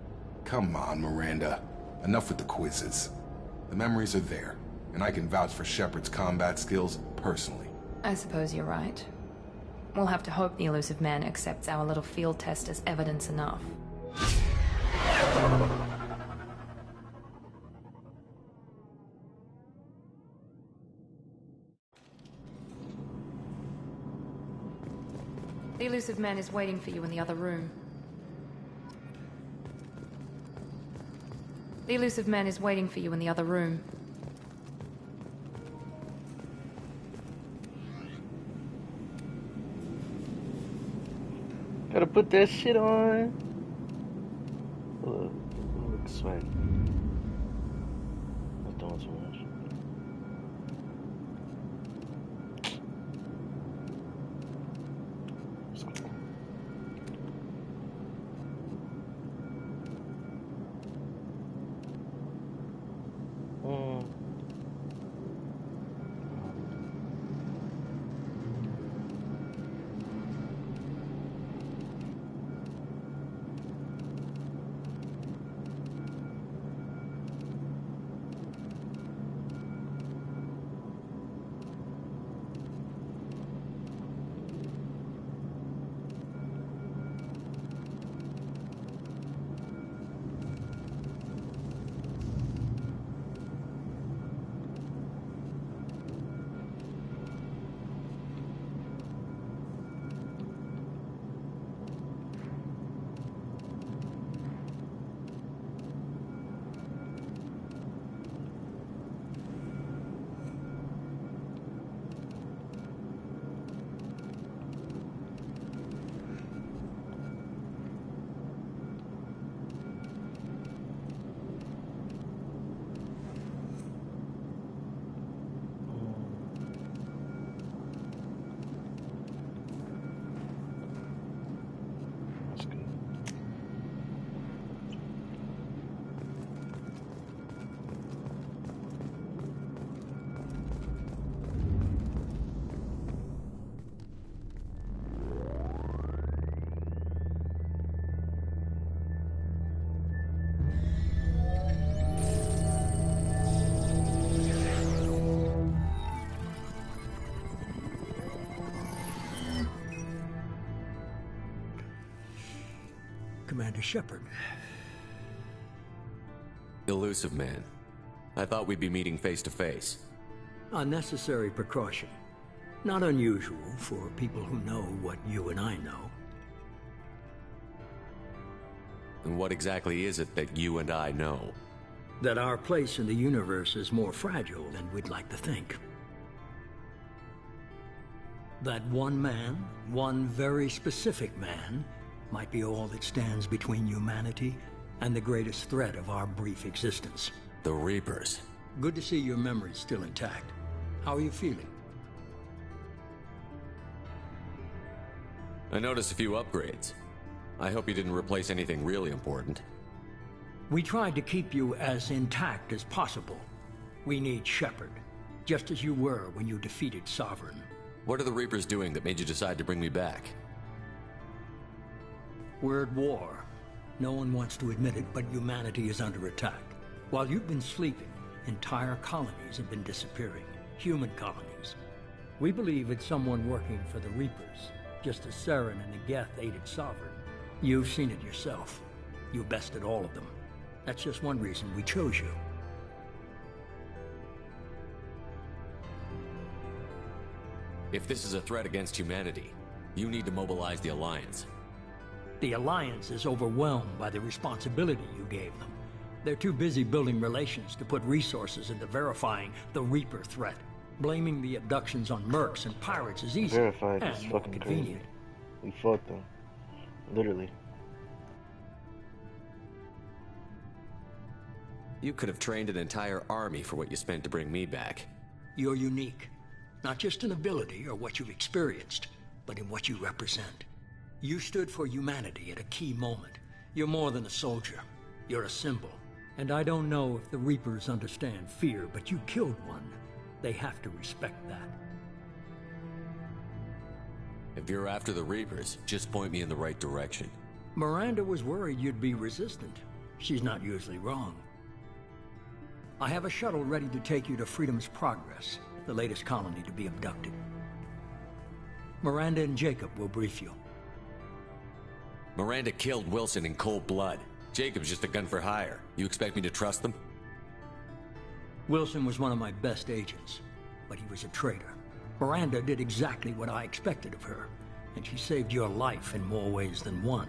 Come on, Miranda. Enough with the quizzes. The memories are there, and I can vouch for Shepard's combat skills personally. I suppose you're right. We'll have to hope the Illusive Man accepts our little field test as evidence enough. The Illusive Man is waiting for you in the other room. The Illusive Man is waiting for you in the other room. Gotta put that shit on. Look swag. I'm doing too much. Let's go. Commander Shepard. Illusive Man. I thought we'd be meeting face to face. Unnecessary precaution. Not unusual for people who know what you and I know. And what exactly is it that you and I know? That our place in the universe is more fragile than we'd like to think. That one man, one very specific man, might be all that stands between humanity and the greatest threat of our brief existence. The Reapers. Good to see your memory's still intact. How are you feeling? I noticed a few upgrades. I hope you didn't replace anything really important. We tried to keep you as intact as possible. We need Shepard, just as you were when you defeated Sovereign. What are the Reapers doing that made you decide to bring me back? We're at war. No one wants to admit it, but humanity is under attack. While you've been sleeping, entire colonies have been disappearing. Human colonies. We believe it's someone working for the Reapers, just as Saren and the Geth aided Sovereign. You've seen it yourself. You bested all of them. That's just one reason we chose you. If this is a threat against humanity, you need to mobilize the Alliance. The Alliance is overwhelmed by the responsibility you gave them. They're too busy building relations to put resources into verifying the Reaper threat. Blaming the abductions on mercs and pirates is easy Verified and is more fucking convenient. crazy. We fought them. Literally. You could have trained an entire army for what you spent to bring me back. You're unique. Not just in ability or what you've experienced, but in what you represent. You stood for humanity at a key moment. You're more than a soldier. You're a symbol. And I don't know if the Reapers understand fear, but you killed one. They have to respect that. If you're after the Reapers, just point me in the right direction. Miranda was worried you'd be resistant. She's not usually wrong. I have a shuttle ready to take you to Freedom's Progress, the latest colony to be abducted. Miranda and Jacob will brief you. Miranda killed Wilson in cold blood. Jacob's just a gun for hire. You expect me to trust them? Wilson was one of my best agents, but he was a traitor. Miranda did exactly what I expected of her, and she saved your life in more ways than one.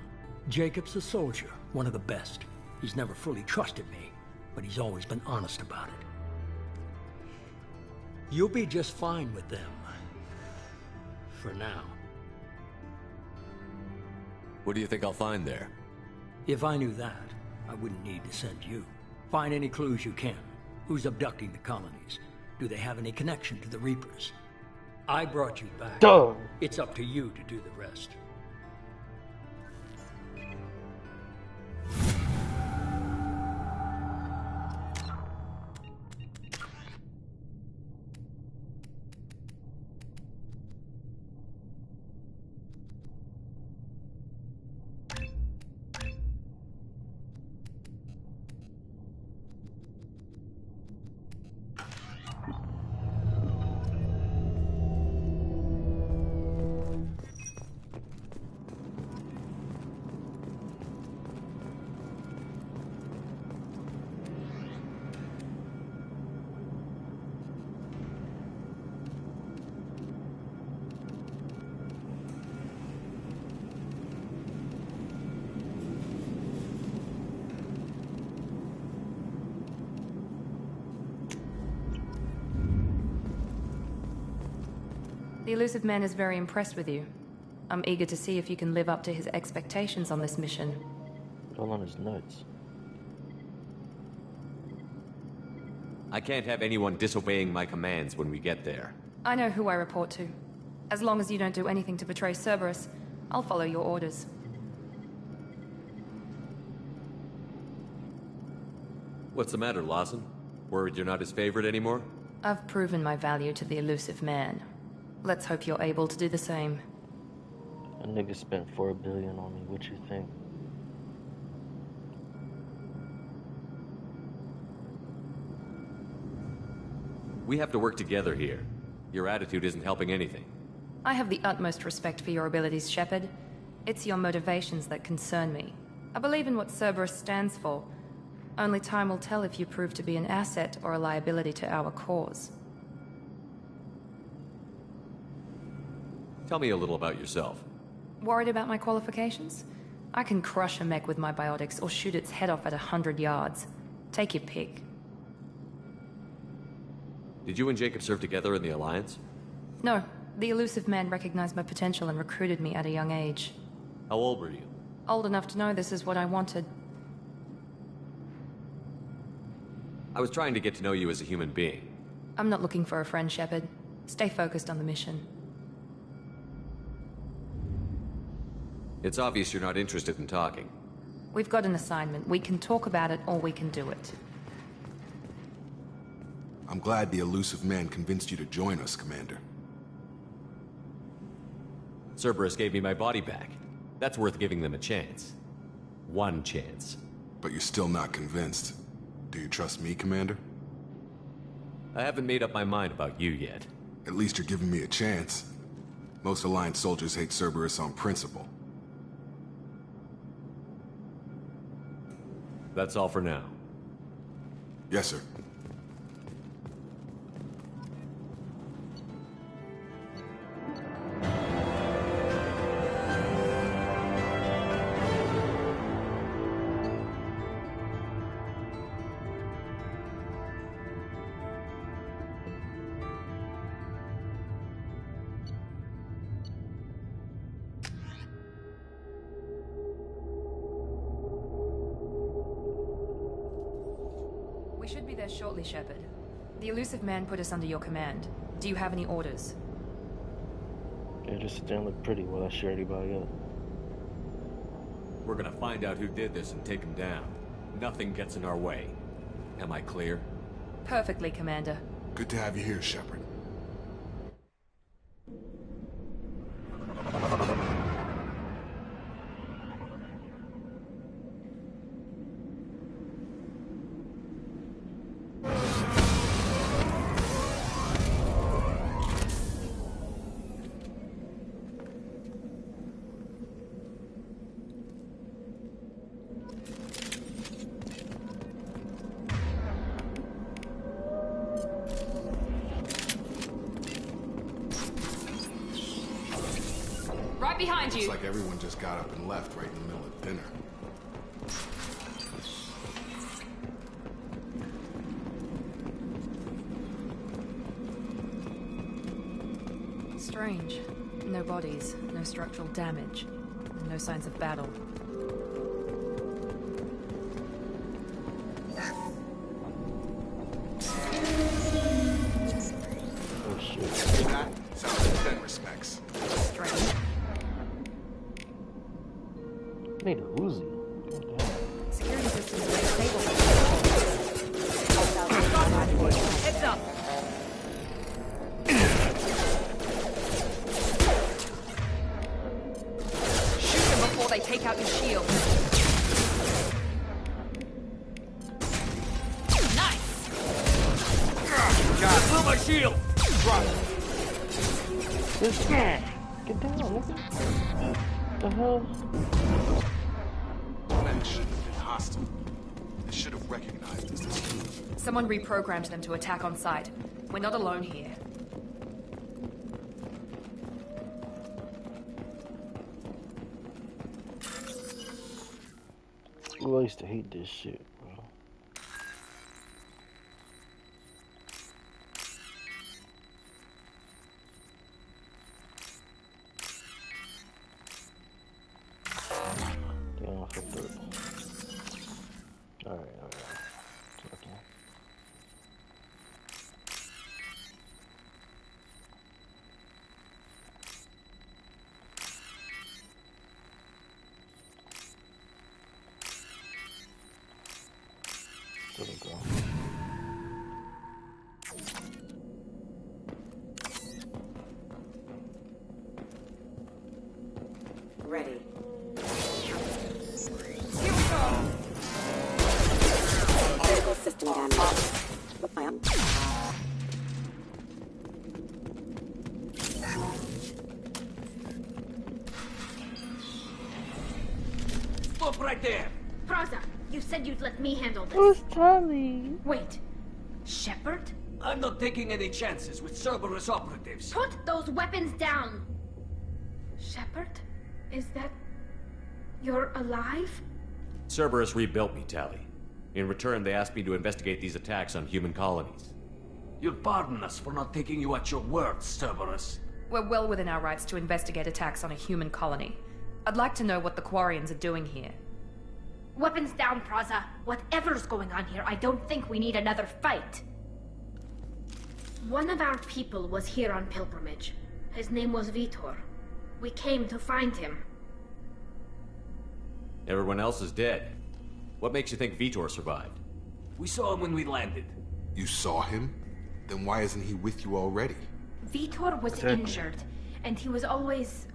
Jacob's a soldier, one of the best. He's never fully trusted me, but he's always been honest about it. You'll be just fine with them. For now. What do you think I'll find there? If I knew that, I wouldn't need to send you. Find any clues you can. Who's abducting the colonies? Do they have any connection to the Reapers? I brought you back. Duh. It's up to you to do the rest. The Elusive Man is very impressed with you. I'm eager to see if you can live up to his expectations on this mission. All on his nuts. I can't have anyone disobeying my commands when we get there. I know who I report to. As long as you don't do anything to betray Cerberus, I'll follow your orders. What's the matter, Lawson? Worried you're not his favorite anymore? I've proven my value to the Elusive Man. Let's hope you're able to do the same. A nigga spent $4 billion on me. What you think? We have to work together here. Your attitude isn't helping anything. I have the utmost respect for your abilities, Shepard. It's your motivations that concern me. I believe in what Cerberus stands for. Only time will tell if you prove to be an asset or a liability to our cause. Tell me a little about yourself. Worried about my qualifications? I can crush a mech with my biotics or shoot its head off at 100 yards. Take your pick. Did you and Jacob serve together in the Alliance? No. The Elusive Man recognized my potential and recruited me at a young age. How old were you? Old enough to know this is what I wanted. I was trying to get to know you as a human being. I'm not looking for a friend, Shepard. Stay focused on the mission. It's obvious you're not interested in talking. We've got an assignment. We can talk about it, or we can do it. I'm glad the Elusive Man convinced you to join us, Commander. Cerberus gave me my body back. That's worth giving them a chance. One chance. But you're still not convinced. Do you trust me, Commander? I haven't made up my mind about you yet. At least you're giving me a chance. Most Alliance soldiers hate Cerberus on principle. That's all for now. Yes, sir. there shortly, Shepard. The elusive man put us under your command. Do you have any orders? Yeah, just sit there and look pretty while I share anybody up. We're gonna find out who did this and take him down. Nothing gets in our way. Am I clear? Perfectly, Commander. Good to have you here, Shepard. Right behind you. Looks like everyone just got up and left right in the middle of dinner. Strange. No bodies, no structural damage, and no signs of battle. Oh shit. That sounds like 10 respects. Strange. Need a Uzi. Security systems are unstable. Heads up! Shoot them before they take out your shield. Nice! God, through my shield! Drop. This guy. Get down, nigga. The hell? That shouldn't have been hostile. They should have recognized us as human. Someone reprogrammed them to attack on sight. We're not alone here. Ooh, I used to hate this shit, bro. Damn, I fucked up. Alright. Okay. There we go. Ready. Critical system damage. I am. Stop right there! Praza, you said you'd let me handle this. Who's Tali? Wait. Shepard? I'm not taking any chances with Cerberus operatives. Put those weapons down! Shepard? Is that... you're alive? Cerberus rebuilt me, Tali. In return, they asked me to investigate these attacks on human colonies. You'll pardon us for not taking you at your word, Cerberus. We're well within our rights to investigate attacks on a human colony. I'd like to know what the Quarians are doing here. Weapons down, Praza. Whatever's going on here, I don't think we need another fight. One of our people was here on pilgrimage. His name was Vitor. We came to find him. Everyone else is dead. What makes you think Vitor survived? We saw him when we landed. You saw him? Then why isn't he with you already? Vitor was injured, and he was always,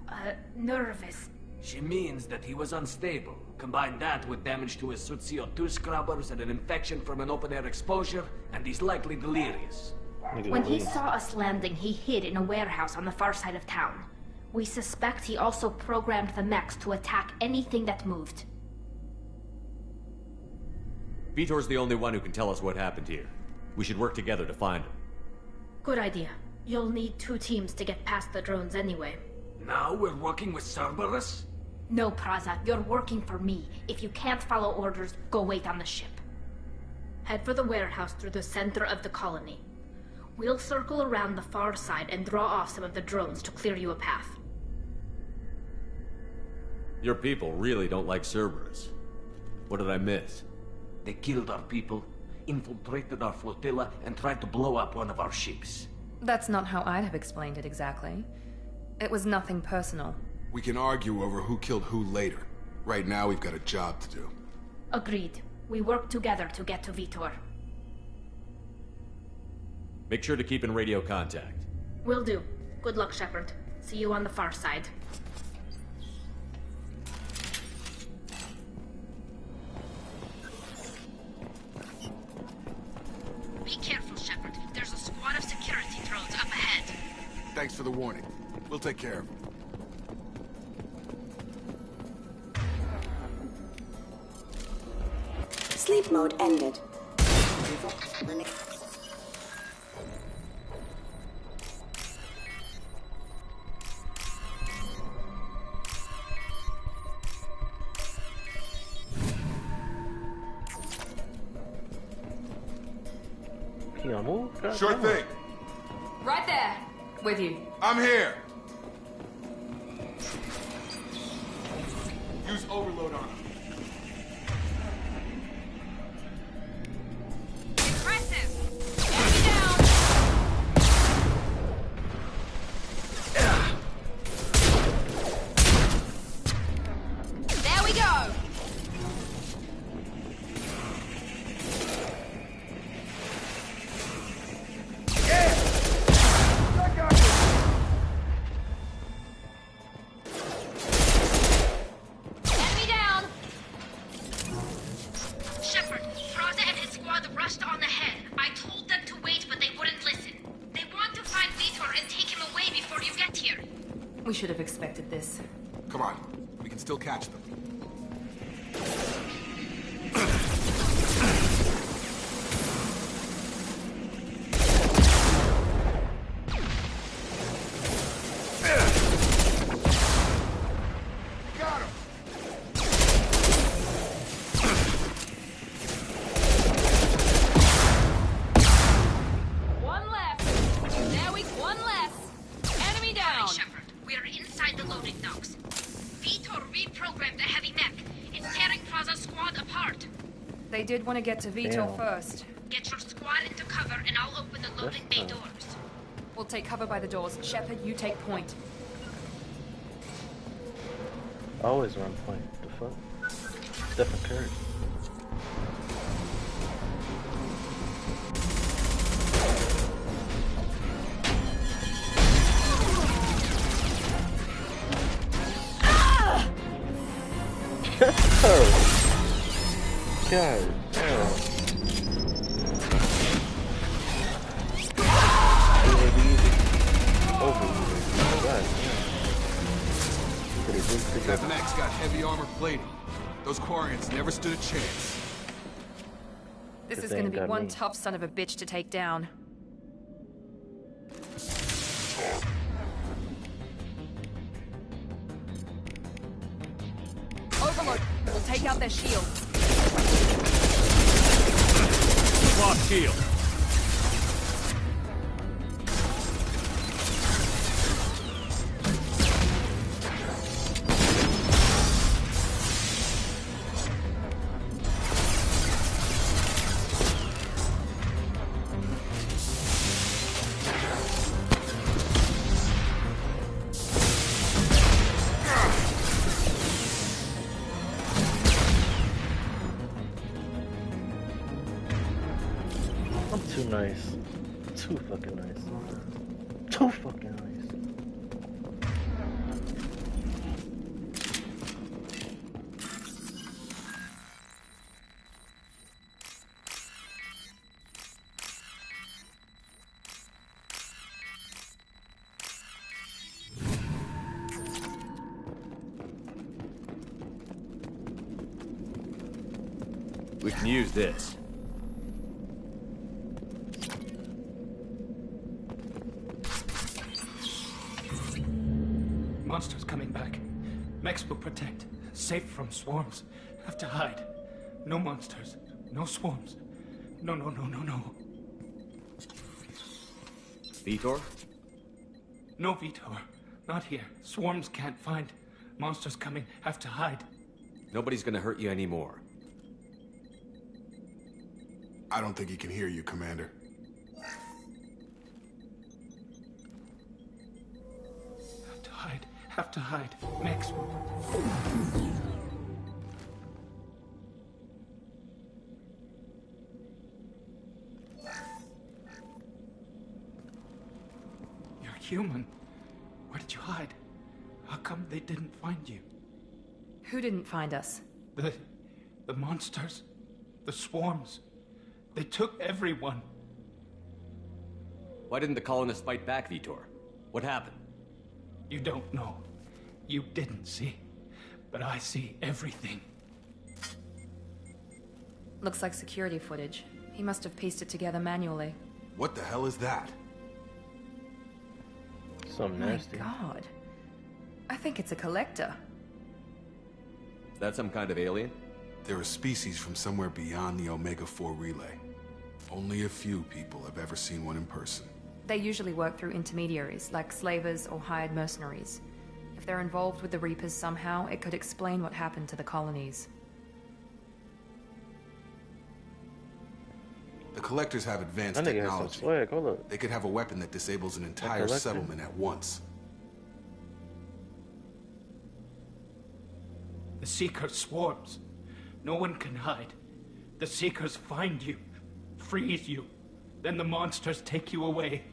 nervous. She means that he was unstable. Combine that with damage to his Suit CO2 scrubbers and an infection from an open-air exposure, and he's likely delirious. When he saw us landing, he hid in a warehouse on the far side of town. We suspect he also programmed the mechs to attack anything that moved. Vitor's the only one who can tell us what happened here. We should work together to find him. Good idea. You'll need 2 teams to get past the drones anyway. Now we're working with Cerberus? No, Praza, you're working for me. If you can't follow orders, go wait on the ship. Head for the warehouse through the center of the colony. We'll circle around the far side and draw off some of the drones to clear you a path. Your people really don't like Cerberus. What did I miss? They killed our people, infiltrated our flotilla and tried to blow up one of our ships. That's not how I'd have explained it exactly. It was nothing personal. We can argue over who killed who later. Right now, we've got a job to do. Agreed. We work together to get to Vitor. Make sure to keep in radio contact. Will do. Good luck, Shepard. See you on the far side. Be careful, Shepard. There's a squad of security drones up ahead. Thanks for the warning. We'll take care of them. Sleep mode ended. Sure thing. Right there. With you. I'm here. Use overload on him. Impressive. Enemy down. There we go. We should have expected this. Come on. We can still catch them. Got him! One left. There we one less. Enemy down. Shepard, we're inside the loading docks. Vitor reprogrammed the heavy mech. It's tearing Praza's squad apart. They did want to get to Vitor first. Get your squad into cover and I'll open the loading bay doors. We'll take cover by the doors. Shepard, you take point. Always run point. The fuck? Stephen Curry. Oh. God damn. That mech's got heavy armor plating. Those Quarians never stood a chance. This is gonna be one tough son of a bitch to take down. Overload will take out their shield. Lock shield. I'm too nice. Too fucking nice. Too fucking nice. We can use this. Monsters coming back. Mechs will protect. Safe from swarms. Have to hide. No monsters. No swarms. No. Vitor? No Vitor. Not here. Swarms can't find. Monsters coming. Have to hide. Nobody's gonna hurt you anymore. I don't think he can hear you, Commander. Have to hide. Max. You're human. Where did you hide? How come they didn't find you? Who didn't find us? The monsters. The swarms. They took everyone. Why didn't the colonists fight back, Vitor? What happened? You don't know. You didn't see. But I see everything. Looks like security footage. He must have pieced it together manually. What the hell is that? Something nasty. My God. I think it's a collector. Is that some kind of alien? They're a species from somewhere beyond the Omega-4 relay. Only a few people have ever seen one in person. They usually work through intermediaries, like slavers or hired mercenaries. If they're involved with the Reapers somehow, it could explain what happened to the colonies. The Collectors have advanced technology. They could have a weapon that disables an entire settlement at once. The Seeker swarms. No one can hide. The Seekers find you, freeze you, then the monsters take you away.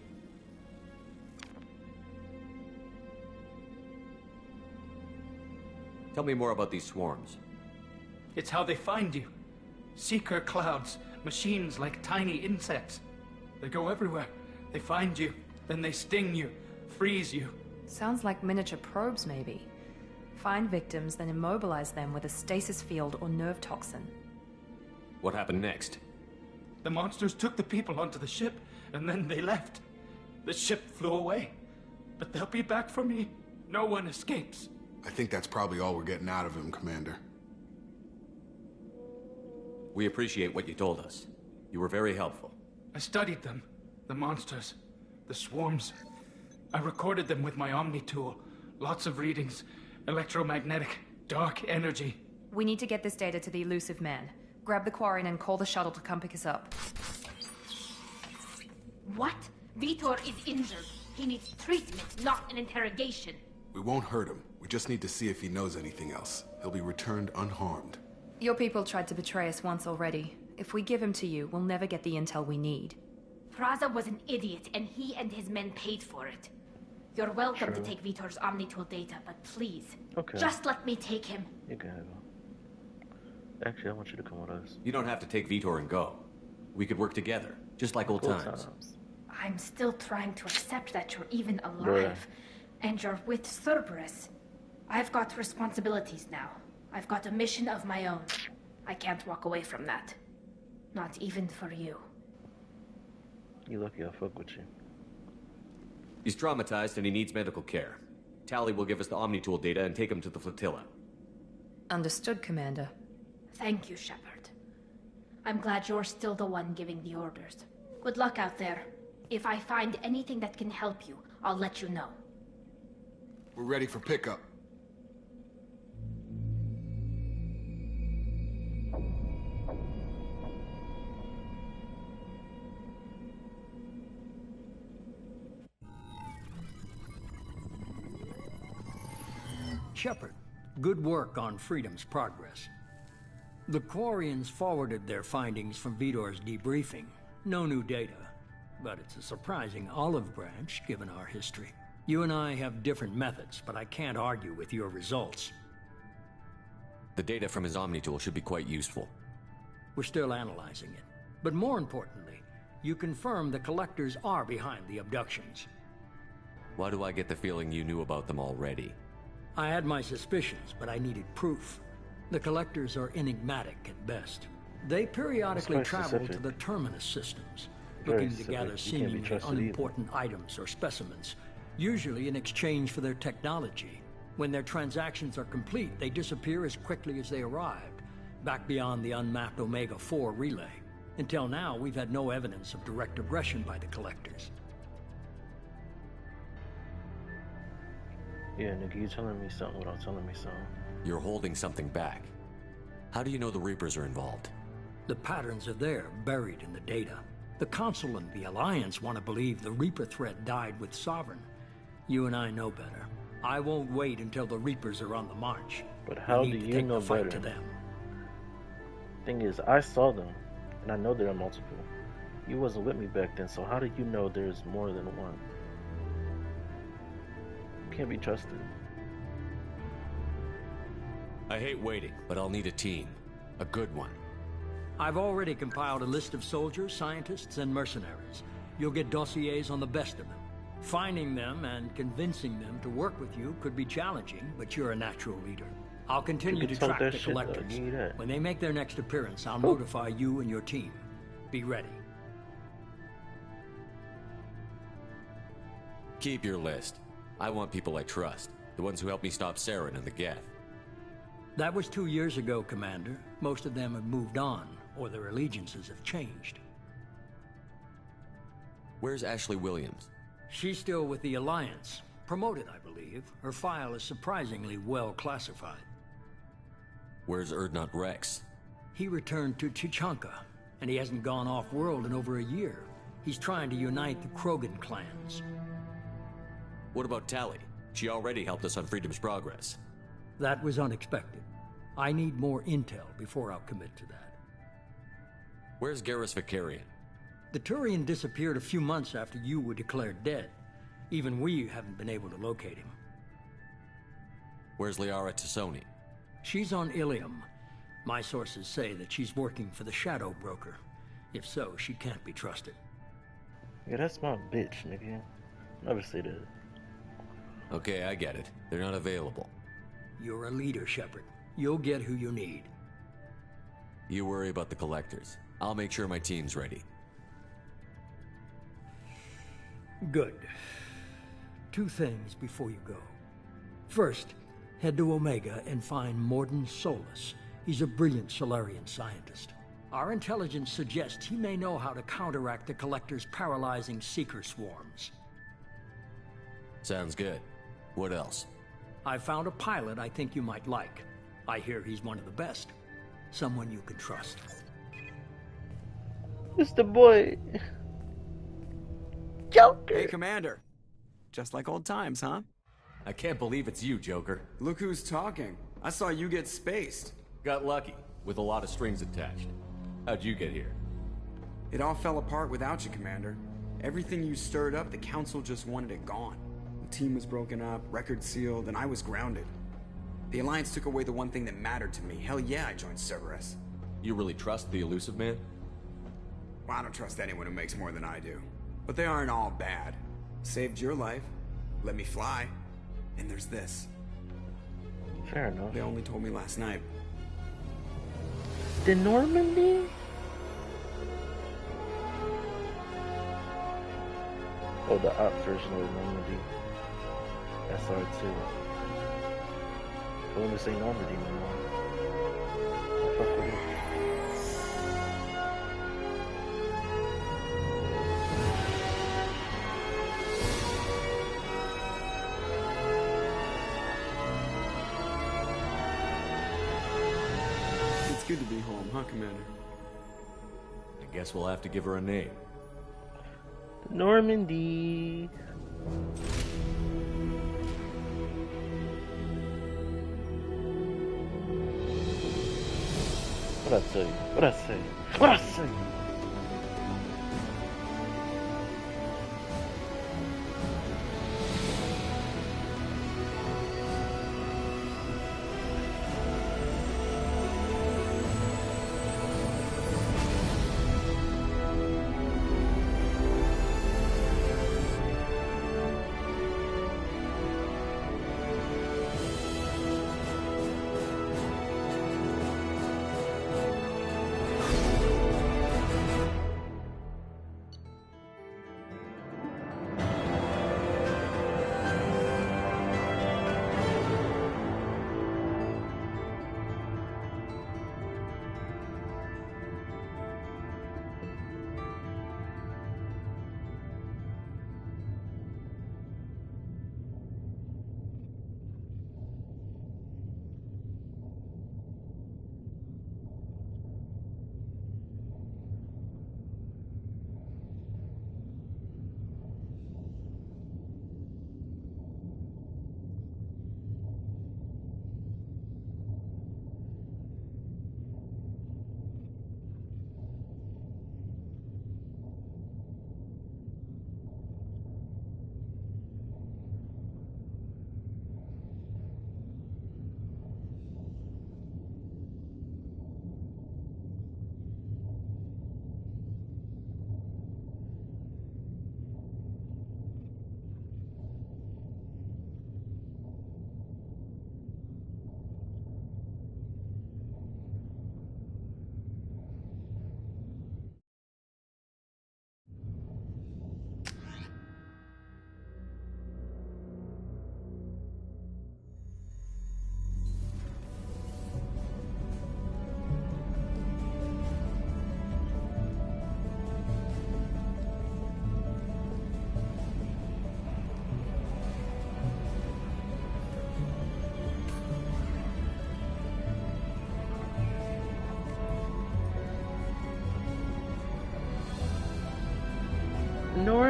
Tell me more about these swarms. It's how they find you. Seeker clouds, machines like tiny insects. They go everywhere. They find you, then they sting you, freeze you. Sounds like miniature probes, maybe. Find victims, then immobilize them with a stasis field or nerve toxin. What happened next? The monsters took the people onto the ship, and then they left. The ship flew away. But they'll be back for me. No one escapes. I think that's probably all we're getting out of him, Commander. We appreciate what you told us. You were very helpful. I studied them. The monsters. The swarms. I recorded them with my Omni tool. Lots of readings. Electromagnetic. Dark energy. We need to get this data to the Elusive Man. Grab the Quarian and call the shuttle to come pick us up. What? Vitor is injured. He needs treatment, not an interrogation. We won't hurt him. We just need to see if he knows anything else. He'll be returned unharmed. Your people tried to betray us once already. If we give him to you, we'll never get the intel we need. Praza was an idiot, and he and his men paid for it. You're welcome to take Vitor's Omnitool data, but please, just let me take him. You can have him. Actually, I want you to come with us. You don't have to take Vitor and go. We could work together, just like old times. I'm still trying to accept that you're even alive. And you're with Cerberus. I've got responsibilities now. I've got a mission of my own. I can't walk away from that. Not even for you. You lucky I fuck with you. He's traumatized and he needs medical care. Tali will give us the Omnitool data and take him to the flotilla. Understood, Commander. Thank you, Shepard. I'm glad you're still the one giving the orders. Good luck out there. If I find anything that can help you, I'll let you know. We're ready for pickup. Shepard, good work on Freedom's progress. The Quarians forwarded their findings from Vitor's debriefing. No new data, but it's a surprising olive branch given our history. You and I have different methods, but I can't argue with your results. The data from his Omnitool should be quite useful. We're still analyzing it. But more importantly, you confirm the Collectors are behind the abductions. Why do I get the feeling you knew about them already? I had my suspicions, but I needed proof. The Collectors are enigmatic at best. They periodically travel to the Terminus systems, looking to gather seemingly unimportant items or specimens, usually in exchange for their technology. When their transactions are complete, they disappear as quickly as they arrived, back beyond the unmapped Omega-4 relay. Until now, we've had no evidence of direct aggression by the Collectors. Yeah, nigga, you telling me something without telling me something. You're holding something back. How do you know the Reapers are involved? The patterns are there, buried in the data. The Council and the Alliance want to believe the Reaper threat died with Sovereign. You and I know better. I won't wait until the Reapers are on the march. But how do you know better? To them. Thing is, I saw them, and I know there are multiple. You wasn't with me back then, so how do you know there's more than one? You can't be trusted. I hate waiting, but I'll need a team. A good one. I've already compiled a list of soldiers, scientists, and mercenaries. You'll get dossiers on the best of them. Finding them and convincing them to work with you could be challenging, but you're a natural leader. I'll continue to track the collectors. When they make their next appearance, I'll notify you and your team. Be ready. Keep your list. I want people I trust. The ones who helped me stop Saren and the Geth. That was 2 years ago, Commander. Most of them have moved on, or their allegiances have changed. Where's Ashley Williams? She's still with the Alliance. Promoted, I believe. Her file is surprisingly well classified. Where's Urdnot Rex? He returned to Tuchanka, and he hasn't gone off-world in over a year. He's trying to unite the Krogan clans. What about Tali? She already helped us on Freedom's Progress. That was unexpected. I need more intel before I'll commit to that. Where's Garrus Vakarian? The Turian disappeared a few months after you were declared dead. Even we haven't been able to locate him. Where's Liara Tassoni? She's on Ilium. My sources say that she's working for the Shadow Broker. If so, she can't be trusted. Yeah, that's my bitch, nigga. Never say that. Okay, I get it. They're not available. You're a leader, Shepard. You'll get who you need. You worry about the collectors. I'll make sure my team's ready. Good. 2 things before you go. First, head to Omega and find Mordin Solus. He's a brilliant Solarian scientist. Our intelligence suggests he may know how to counteract the Collector's paralyzing Seeker swarms. Sounds good. What else? I found a pilot I think you might like. I hear he's one of the best. Someone you can trust. It's the boy. Joker. Hey, Commander. Just like old times, huh? I can't believe it's you, Joker. Look who's talking. I saw you get spaced. Got lucky, with a lot of strings attached. How'd you get here? It all fell apart without you, Commander. Everything you stirred up, the Council just wanted it gone. The team was broken up, record sealed, and I was grounded. The Alliance took away the one thing that mattered to me. Hell yeah, I joined Cerberus. You really trust the Illusive Man? Well, I don't trust anyone who makes more than I do. But they aren't all bad. Saved your life, let me fly, and there's this. Fair enough. They only told me last night. The Normandy? Oh, the op version of Normandy. SR2. I want to say Normandy no more. I fuck with it. It's good to be home, huh, Commander? I guess we'll have to give her a name. Normandy. What I say? What I say? What I say?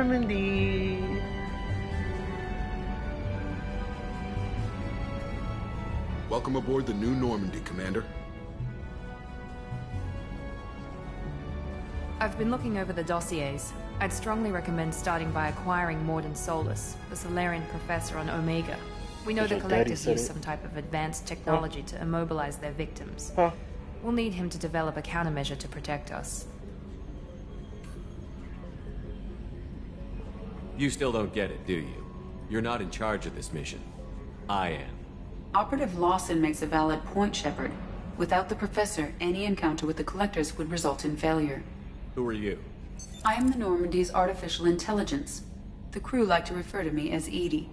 Normandy. Welcome aboard the New Normandy, Commander. I've been looking over the dossiers. I'd strongly recommend starting by acquiring Morden Solus, the Solarian professor on Omega. We know the Collectors use some type of advanced technology to immobilize their victims. We'll need him to develop a countermeasure to protect us. You still don't get it, do you? You're not in charge of this mission. I am. Operative Lawson makes a valid point, Shepard. Without the Professor, any encounter with the Collectors would result in failure. Who are you? I am the Normandy's artificial intelligence. The crew like to refer to me as Edie.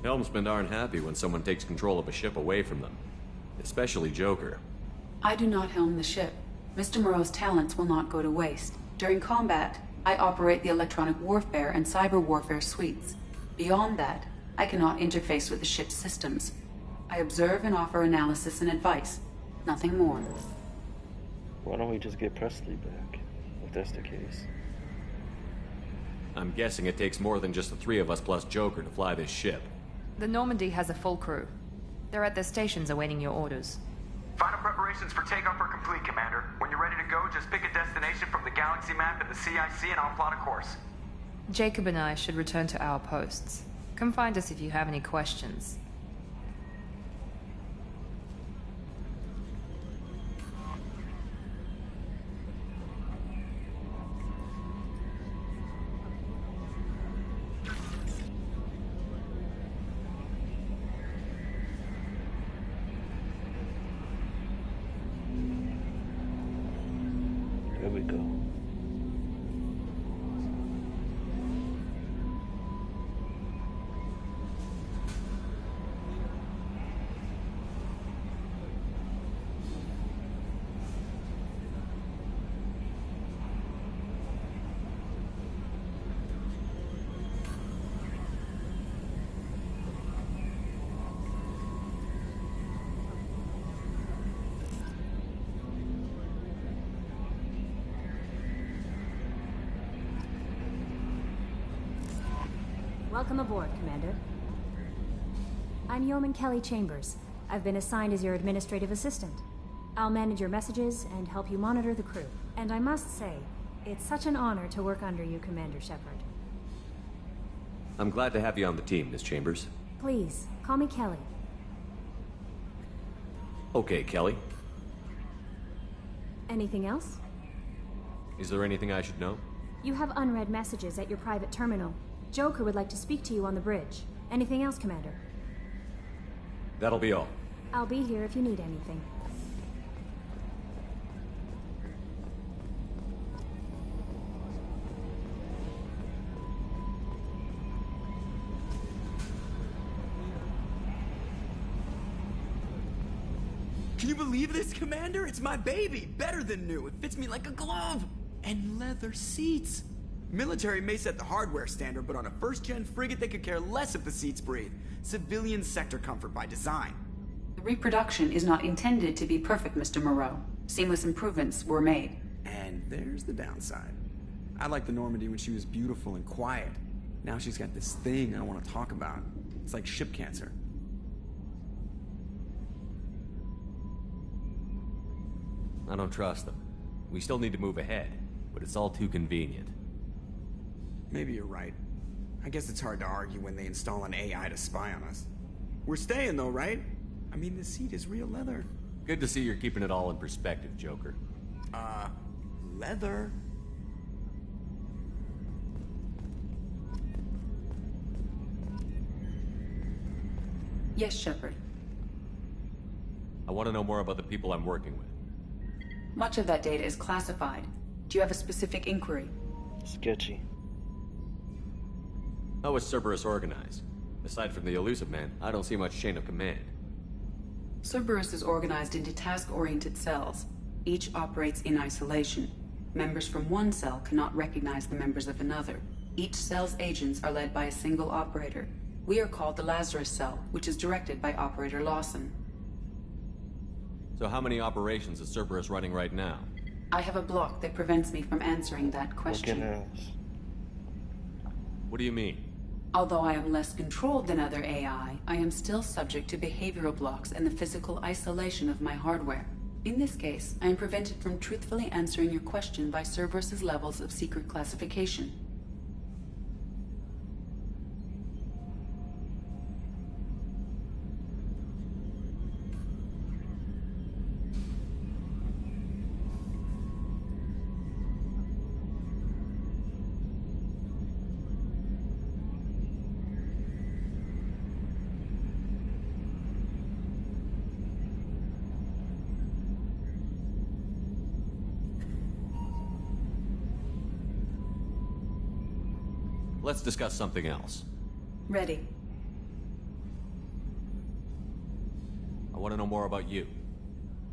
Helmsmen aren't happy when someone takes control of a ship away from them. Especially Joker. I do not helm the ship. Mr. Moreau's talents will not go to waste. During combat, I operate the electronic warfare and cyber warfare suites. Beyond that, I cannot interface with the ship's systems. I observe and offer analysis and advice. Nothing more. Why don't we just get Presley back, if that's the case? I'm guessing it takes more than just the three of us plus Joker to fly this ship. The Normandy has a full crew. They're at their stations awaiting your orders. Final preparations for takeoff are complete, Commander. When you're ready to go, just pick a destination from the galaxy map and the CIC and I'll plot a course. Jacob and I should return to our posts. Come find us if you have any questions. There we go. Welcome aboard, Commander. I'm Yeoman Kelly Chambers. I've been assigned as your administrative assistant. I'll manage your messages and help you monitor the crew. And I must say, it's such an honor to work under you, Commander Shepard. I'm glad to have you on the team, Miss Chambers. Please, call me Kelly. Okay, Kelly. Anything else? Is there anything I should know? You have unread messages at your private terminal. Joker would like to speak to you on the bridge. Anything else, Commander? That'll be all. I'll be here if you need anything. Can you believe this, Commander? It's my baby! Better than new. It fits me like a glove! And leather seats! Military may set the hardware standard, but on a first-gen frigate they could care less if the seats breathe. Civilian sector comfort by design. The reproduction is not intended to be perfect, Mr. Moreau. Seamless improvements were made. And there's the downside. I liked the Normandy when she was beautiful and quiet. Now she's got this thing I want to talk about. It's like ship cancer. I don't trust them. We still need to move ahead, but it's all too convenient. Maybe you're right. I guess it's hard to argue when they install an AI to spy on us. We're staying though, right? I mean, the seat is real leather. Good to see you're keeping it all in perspective, Joker. Leather? Yes, Shepard. I want to know more about the people I'm working with. Much of that data is classified. Do you have a specific inquiry? Sketchy. How is Cerberus organized? Aside from the Illusive Man, I don't see much chain of command. Cerberus is organized into task-oriented cells. Each operates in isolation. Members from one cell cannot recognize the members of another. Each cell's agents are led by a single operator. We are called the Lazarus Cell, which is directed by Operator Lawson. So how many operations is Cerberus running right now? I have a block that prevents me from answering that question. What do you mean? Although I am less controlled than other AI, I am still subject to behavioral blocks and the physical isolation of my hardware. In this case, I am prevented from truthfully answering your question by Cerberus's levels of secret classification. Let's discuss something else. Ready. I want to know more about you.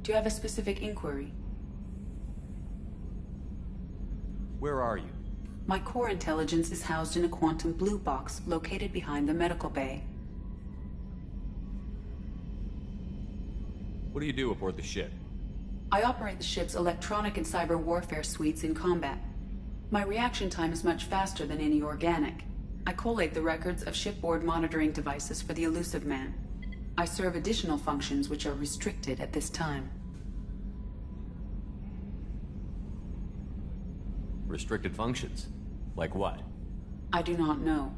Do you have a specific inquiry? Where are you? My core intelligence is housed in a quantum blue box located behind the medical bay. What do you do aboard the ship? I operate the ship's electronic and cyber warfare suites in combat. My reaction time is much faster than any organic. I collate the records of shipboard monitoring devices for the Illusive Man. I serve additional functions which are restricted at this time. Restricted functions? Like what? I do not know.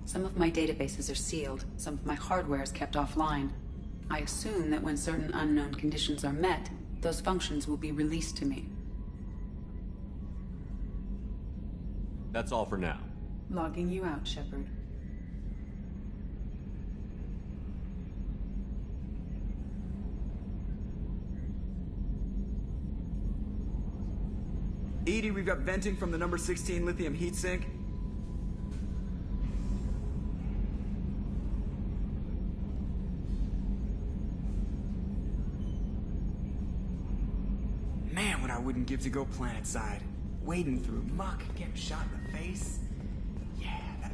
Some of my databases are sealed, some of my hardware is kept offline. I assume that when certain unknown conditions are met, those functions will be released to me. That's all for now. Logging you out, Shepard. EDI, we've got venting from the number 16 lithium heatsink. Man, what I wouldn't give to go planetside. Wading through muck, getting shot in the face. Yeah, that...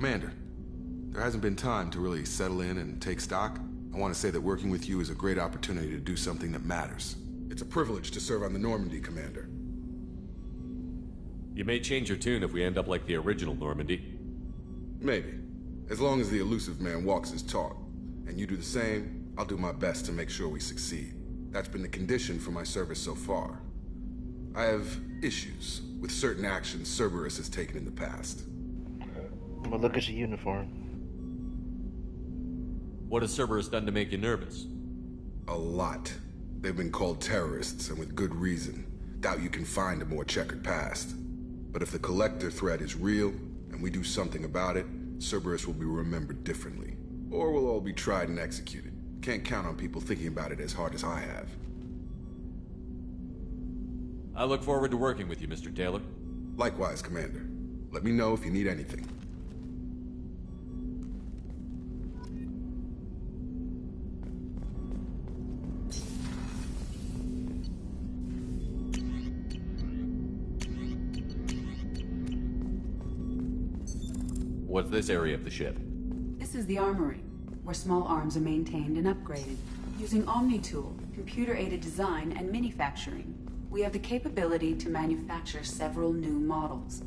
Commander, there hasn't been time to really settle in and take stock. I want to say that working with you is a great opportunity to do something that matters. It's a privilege to serve on the Normandy, Commander. You may change your tune if we end up like the original Normandy. Maybe. As long as the elusive man walks his talk, and you do the same, I'll do my best to make sure we succeed. That's been the condition for my service so far. I have issues with certain actions Cerberus has taken in the past. Well, look at your uniform. What has Cerberus done to make you nervous? A lot. They've been called terrorists, and with good reason. Doubt you can find a more checkered past. But if the Collector threat is real, and we do something about it, Cerberus will be remembered differently. Or we'll all be tried and executed. Can't count on people thinking about it as hard as I have. I look forward to working with you, Mr. Taylor. Likewise, Commander. Let me know if you need anything. What's this area of the ship? This is the armory, where small arms are maintained and upgraded. Using Omni-Tool, computer-aided design, and manufacturing, we have the capability to manufacture several new models.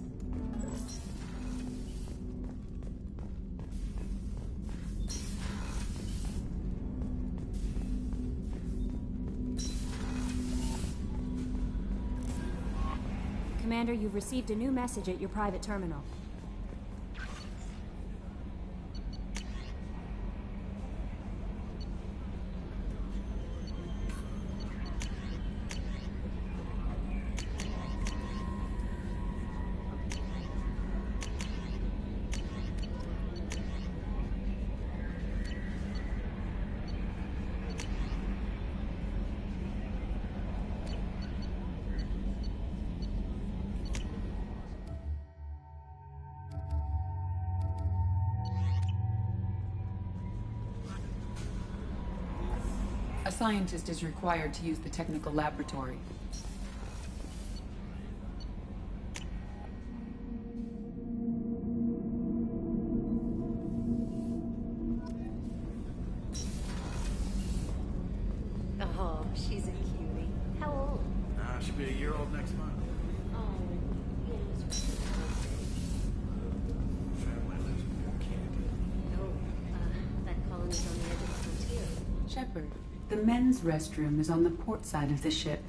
Commander, you've received a new message at your private terminal. A scientist is required to use the technical laboratory. Oh, she's a cutie. How old? She'll be a year old next month. Oh, Family lives in Candy. that colony's on the edge of the frontier. Shepard, the men's restroom is on the port side of the ship.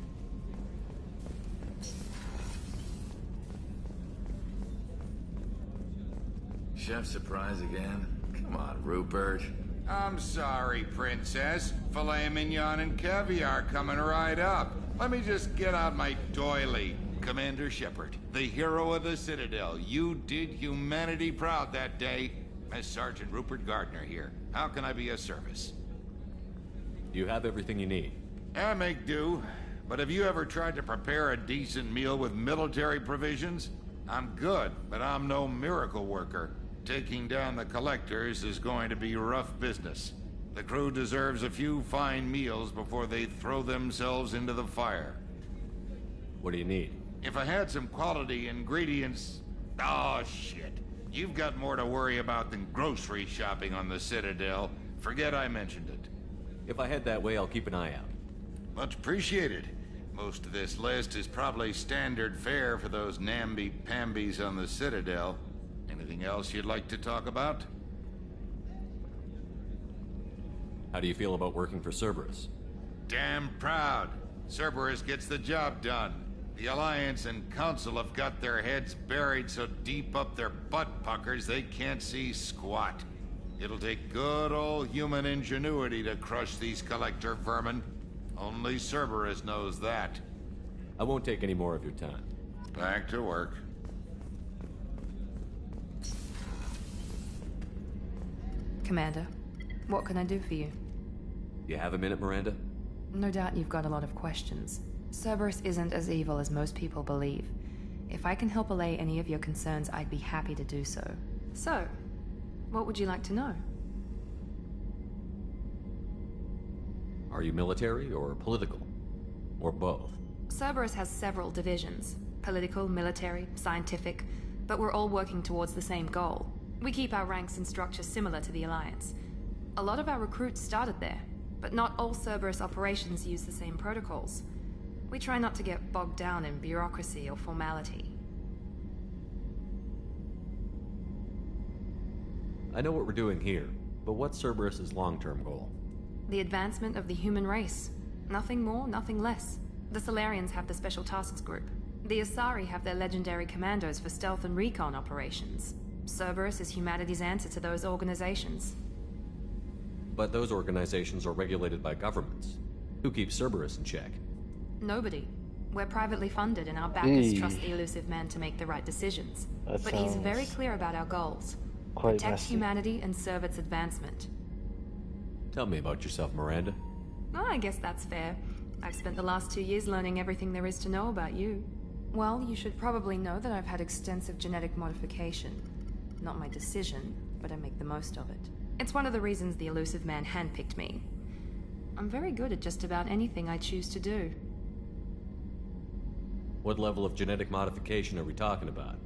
Chef surprise again? Come on, Rupert. I'm sorry, Princess. Filet mignon and caviar coming right up. Let me just get out my doily. Commander Shepard, the hero of the Citadel. You did humanity proud that day. As Sergeant Rupert Gardner here. How can I be of service? You have everything you need. I make do. But have you ever tried to prepare a decent meal with military provisions? I'm good, but I'm no miracle worker. Taking down the Collectors is going to be rough business. The crew deserves a few fine meals before they throw themselves into the fire. What do you need? If I had some quality ingredients... Oh, shit. You've got more to worry about than grocery shopping on the Citadel. Forget I mentioned it. If I head that way, I'll keep an eye out. Much appreciated. Most of this list is probably standard fare for those namby-pambies on the Citadel. Anything else you'd like to talk about? How do you feel about working for Cerberus? Damn proud. Cerberus gets the job done. The Alliance and Council have got their heads buried so deep up their butt puckers they can't see squat. It'll take good old human ingenuity to crush these Collector vermin. Only Cerberus knows that. I won't take any more of your time. Back to work. Commander, what can I do for you? You have a minute, Miranda? No doubt you've got a lot of questions. Cerberus isn't as evil as most people believe. If I can help allay any of your concerns, I'd be happy to do so. So, what would you like to know? Are you military or political? Or both? Cerberus has several divisions. Political, military, scientific, but we're all working towards the same goal. We keep our ranks and structure similar to the Alliance. A lot of our recruits started there, but not all Cerberus operations use the same protocols. We try not to get bogged down in bureaucracy or formality. I know what we're doing here, but what's Cerberus' long-term goal? The advancement of the human race. Nothing more, nothing less. The Solarians have the Special Tasks Group. The Asari have their legendary commandos for stealth and recon operations. Cerberus is humanity's answer to those organizations. But those organizations are regulated by governments. Who keeps Cerberus in check? Nobody. We're privately funded and our backers trust the Illusive Man to make the right decisions. But he's very clear about our goals. Protect humanity and serve its advancement. Tell me about yourself, Miranda. Oh, I guess that's fair. I've spent the last 2 years learning everything there is to know about you. Well, you should probably know that I've had extensive genetic modification. Not my decision, but I make the most of it. It's one of the reasons the Illusive Man handpicked me. I'm very good at just about anything I choose to do. What level of genetic modification are we talking about?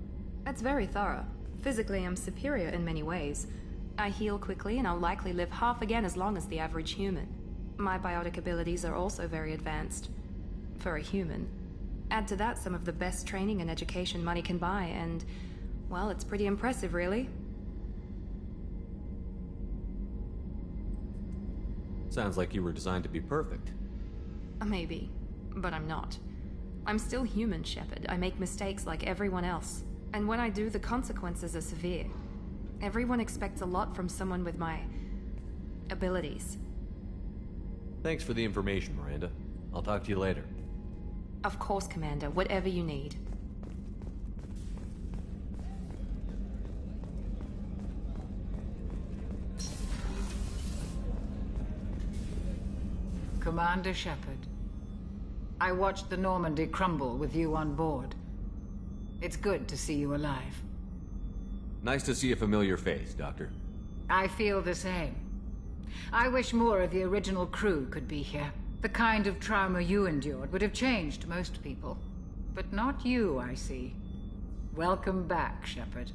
That's very thorough. Physically, I'm superior in many ways. I heal quickly, and I'll likely live half again as long as the average human. My biotic abilities are also very advanced. For a human. Add to that some of the best training and education money can buy, and, well, it's pretty impressive, really. Sounds like you were designed to be perfect. Maybe, but I'm not. I'm still human, Shepard. I make mistakes like everyone else. And when I do, the consequences are severe. Everyone expects a lot from someone with my abilities. Thanks for the information, Miranda. I'll talk to you later. Of course, Commander. Whatever you need. Commander Shepard, I watched the Normandy crumble with you on board. It's good to see you alive. Nice to see a familiar face, Doctor. I feel the same. I wish more of the original crew could be here. The kind of trauma you endured would have changed most people. But not you, I see. Welcome back, Shepard.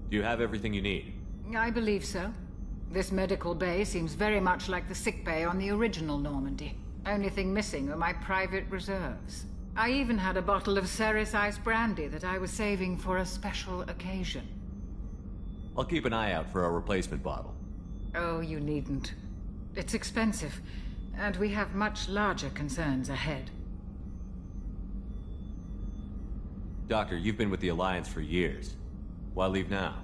Do you have everything you need? I believe so. This medical bay seems very much like the sick bay on the original Normandy. Only thing missing are my private reserves. I even had a bottle of Ceres Ice brandy that I was saving for a special occasion. I'll keep an eye out for a replacement bottle. Oh, you needn't. It's expensive, and we have much larger concerns ahead. Doctor, you've been with the Alliance for years. Why leave now?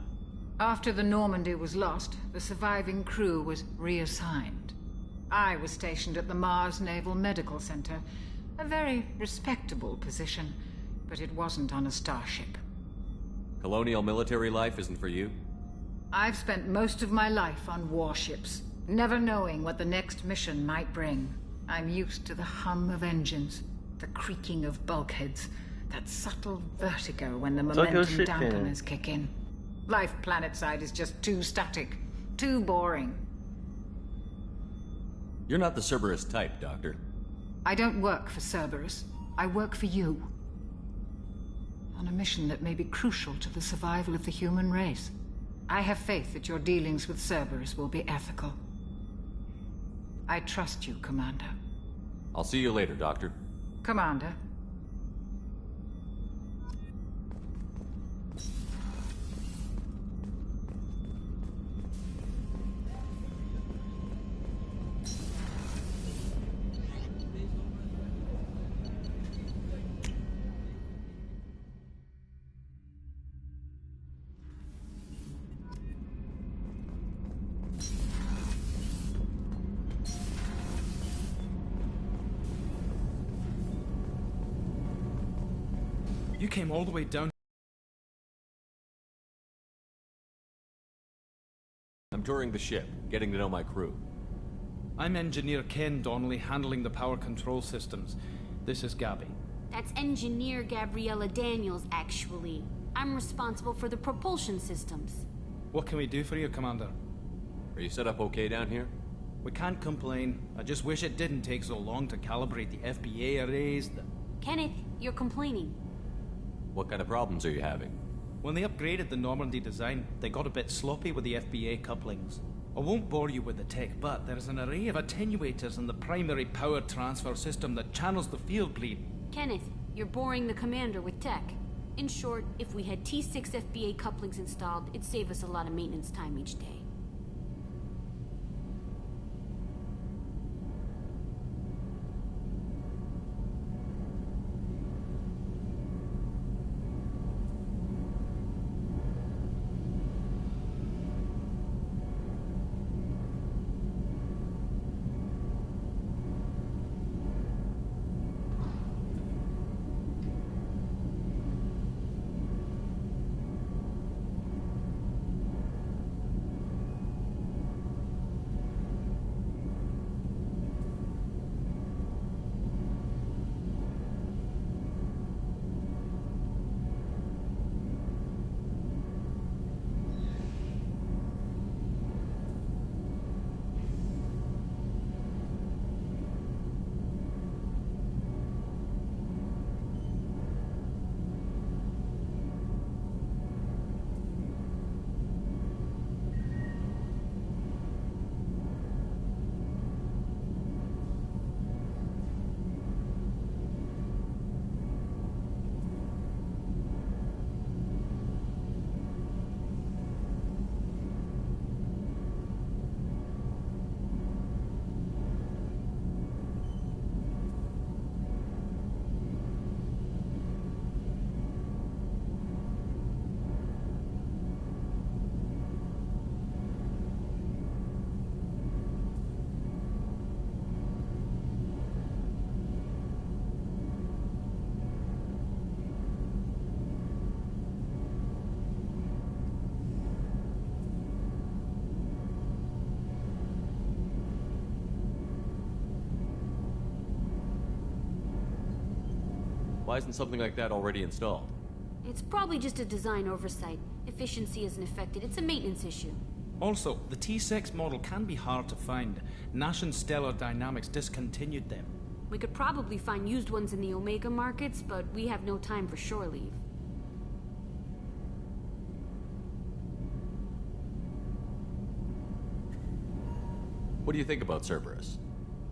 After the Normandy was lost, the surviving crew was reassigned. I was stationed at the Mars Naval Medical Center. A very respectable position, but it wasn't on a starship. Colonial military life isn't for you? I've spent most of my life on warships, never knowing what the next mission might bring. I'm used to the hum of engines, the creaking of bulkheads, that subtle vertigo when the momentum dampeners kick in. Life planetside is just too static, too boring. You're not the Cerberus type, Doctor. I don't work for Cerberus. I work for you. On a mission that may be crucial to the survival of the human race. I have faith that your dealings with Cerberus will be ethical. I trust you, Commander. I'll see you later, Doctor. Commander. You came all the way down. I'm touring the ship, getting to know my crew. I'm Engineer Ken Donnelly, handling the power control systems. This is Gabby. That's Engineer Gabriella Daniels, actually. I'm responsible for the propulsion systems. What can we do for you, Commander? Are you set up okay down here? We can't complain. I just wish it didn't take so long to calibrate the FBA arrays. Kenneth, you're complaining. What kind of problems are you having? When they upgraded the Normandy design, they got a bit sloppy with the FBA couplings. I won't bore you with the tech, but there's an array of attenuators in the primary power transfer system that channels the field bleed. Kenneth, you're boring the commander with tech. In short, if we had T6 FBA couplings installed, it'd save us a lot of maintenance time each day. Why isn't something like that already installed? It's probably just a design oversight. Efficiency isn't affected. It's a maintenance issue. Also, the T6 model can be hard to find. Nash and Stellar Dynamics discontinued them. We could probably find used ones in the Omega markets, but we have no time for shore leave. What do you think about Cerberus?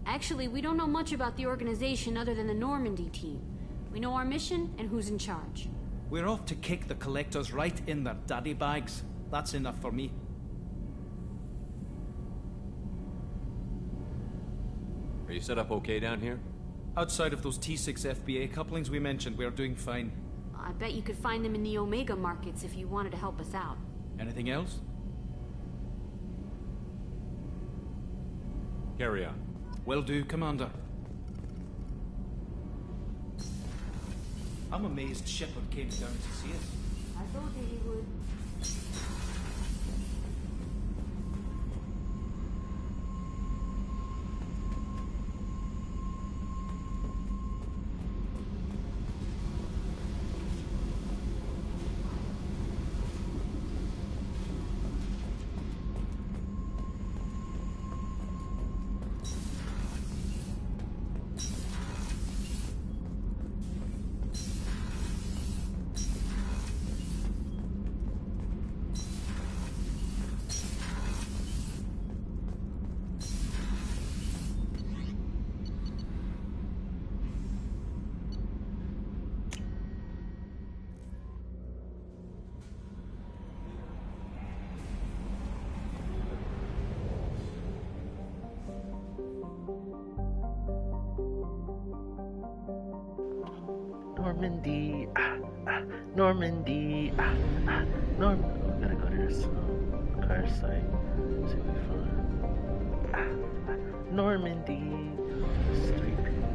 Actually, we don't know much about the organization other than the Normandy team. We know our mission and who's in charge. We're off to kick the Collectors right in their daddy bags. That's enough for me. Are you set up okay down here? Outside of those T6 FBA couplings we mentioned, we're doing fine. I bet you could find them in the Omega markets if you wanted to help us out. Anything else? Carry on. Will do, Commander. I'm amazed Shepard came down to see us. I told you he would. Normandy, Normandy, Norm. We gotta go to this car site. See what we find. Normandy. There's 3 people.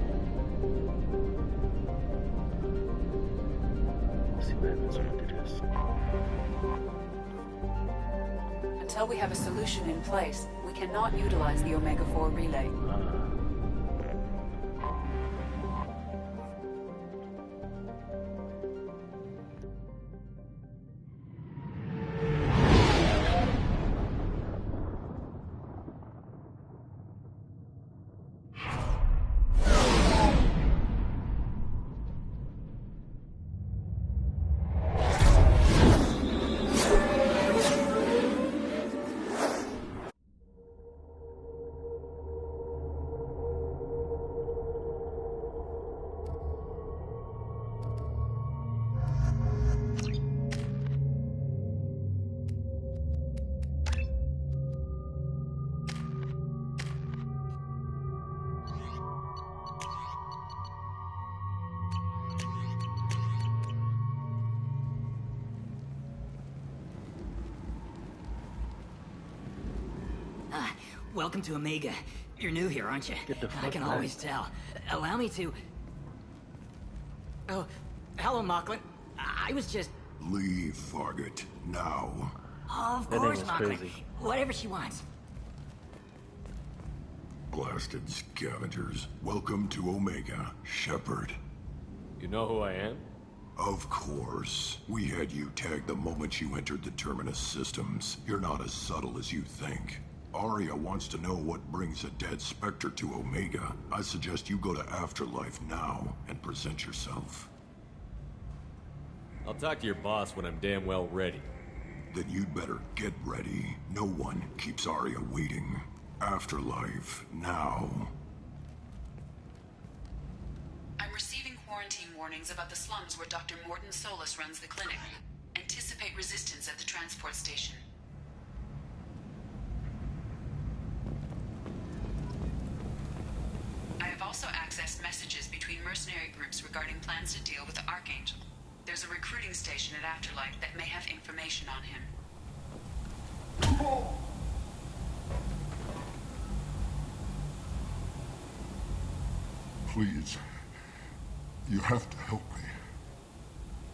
Let's see what happens when I do this. Until we have a solution in place, we cannot utilize the Omega-4 relay. Welcome to Omega. You're new here, aren't you? I can always tell. Allow me to... Oh, hello, Mocklin. I was just... Leave, Fargate. Now. Of course, Mocklin. Whatever she wants. Blasted scavengers. Welcome to Omega, Shepard. You know who I am? Of course. We had you tagged the moment you entered the Terminus systems. You're not as subtle as you think. Aria wants to know what brings a dead Spectre to Omega. I suggest you go to Afterlife now and present yourself. I'll talk to your boss when I'm damn well ready. Then you'd better get ready. No one keeps Aria waiting. Afterlife now. I'm receiving quarantine warnings about the slums where Dr. Morton Solus runs the clinic. Anticipate resistance at the transport station. I have also accessed messages between mercenary groups regarding plans to deal with the Archangel. There's a recruiting station at Afterlife that may have information on him. Please. You have to help me.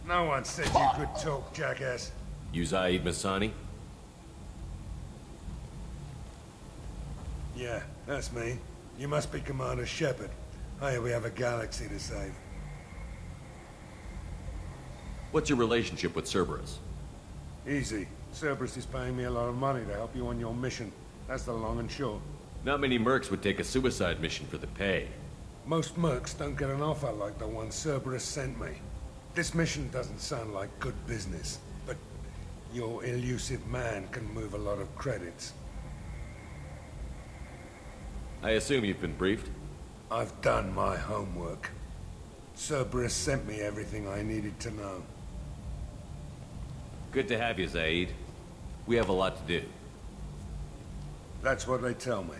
No one said you could talk, jackass. You Zaid Masani? Yeah, that's me. You must be Commander Shepard. Hey, we have a galaxy to save. What's your relationship with Cerberus? Easy. Cerberus is paying me a lot of money to help you on your mission. That's the long and short. Not many mercs would take a suicide mission for the pay. Most mercs don't get an offer like the one Cerberus sent me. This mission doesn't sound like good business, but your elusive man can move a lot of credits. I assume you've been briefed? I've done my homework. Cerberus sent me everything I needed to know. Good to have you, Zaid. We have a lot to do. That's what they tell me.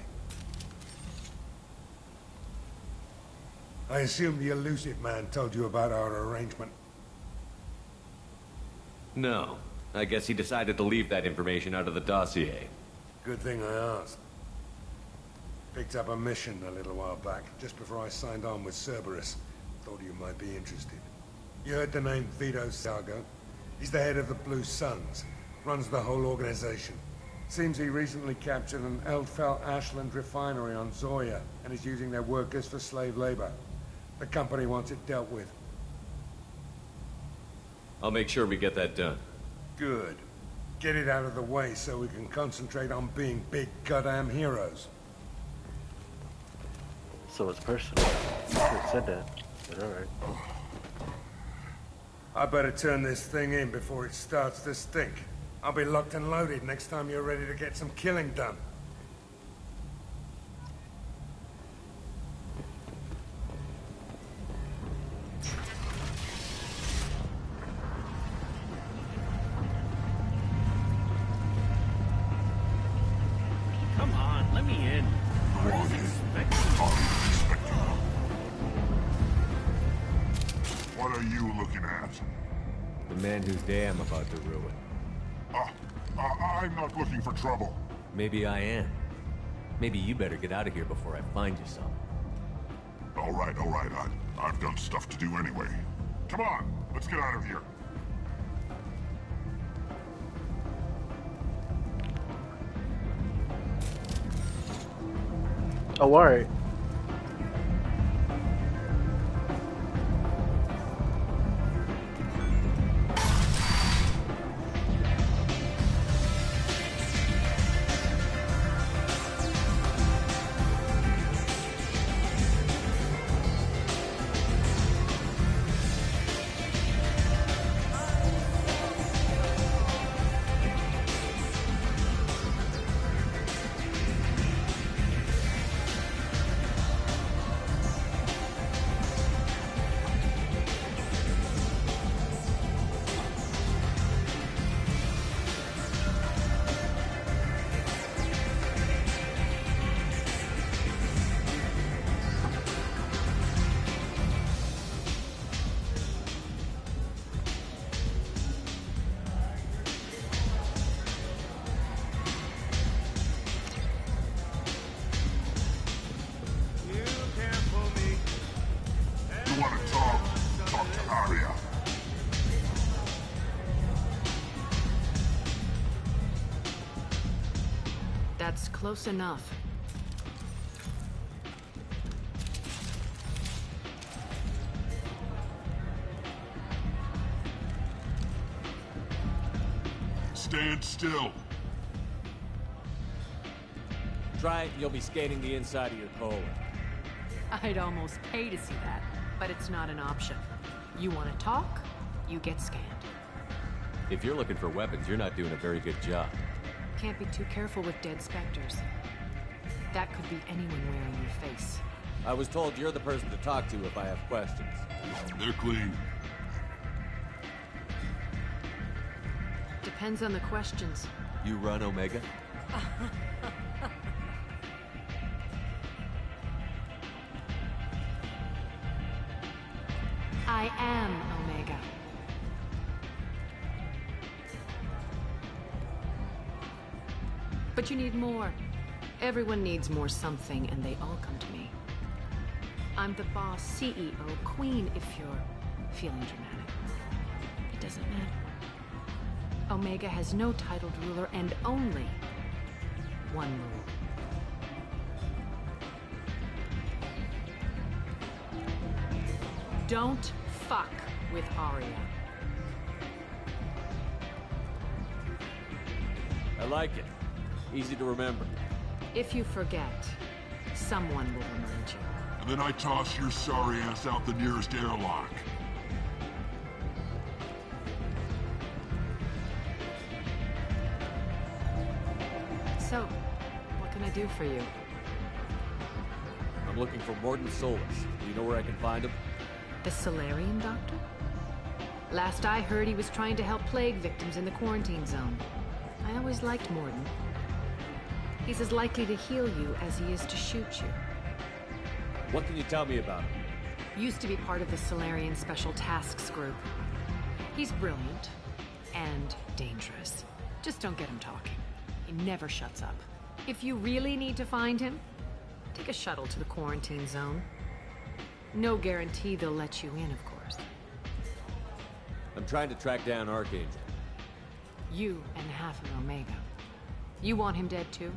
I assume the elusive man told you about our arrangement. No. I guess he decided to leave that information out of the dossier. Good thing I asked. Picked up a mission a little while back, just before I signed on with Cerberus. Thought you might be interested. You heard the name Vito Sargo? He's the head of the Blue Suns. Runs the whole organization. Seems he recently captured an Eldfell Ashland refinery on Zoya and is using their workers for slave labor. The company wants it dealt with. I'll make sure we get that done. Good. Get it out of the way so we can concentrate on being big goddamn heroes. So it's personal. You could have said that, but alright. I better turn this thing in before it starts to stink. I'll be locked and loaded next time you're ready to get some killing done. Come on, let me in. What are you looking at? The man whose day I'm about to ruin. I'm not looking for trouble. Maybe I am. Maybe you better get out of here before I find you some. All right. I've got stuff to do anyway. Come on, let's get out of here. Oh, alright. That's close enough. Stand still. Try it, you'll be skating the inside of your colon. I'd almost pay to see that, but it's not an option. You want to talk, you get scanned. If you're looking for weapons, you're not doing a very good job. Can't be too careful with dead specters. That could be anyone wearing your face. I was told you're the person to talk to if I have questions. They're clean. Depends on the questions. You run Omega? I am Omega. But you need more. Everyone needs more something, and they all come to me. I'm the boss, CEO, queen, if you're feeling dramatic. It doesn't matter. Omega has no titled ruler and only one rule. Don't fuck with Aria. I like it. Easy to remember. If you forget, someone will remind you. And then I toss your sorry ass out the nearest airlock. So, what can I do for you? I'm looking for Mordin Solus. Do you know where I can find him? The Salarian doctor? Last I heard, he was trying to help plague victims in the quarantine zone. I always liked Mordin. He's as likely to heal you as he is to shoot you. What can you tell me about him? Used to be part of the Salarian Special Tasks Group. He's brilliant and dangerous. Just don't get him talking. He never shuts up. If you really need to find him, take a shuttle to the quarantine zone. No guarantee they'll let you in, of course. I'm trying to track down Archangel. You and half of Omega. You want him dead too?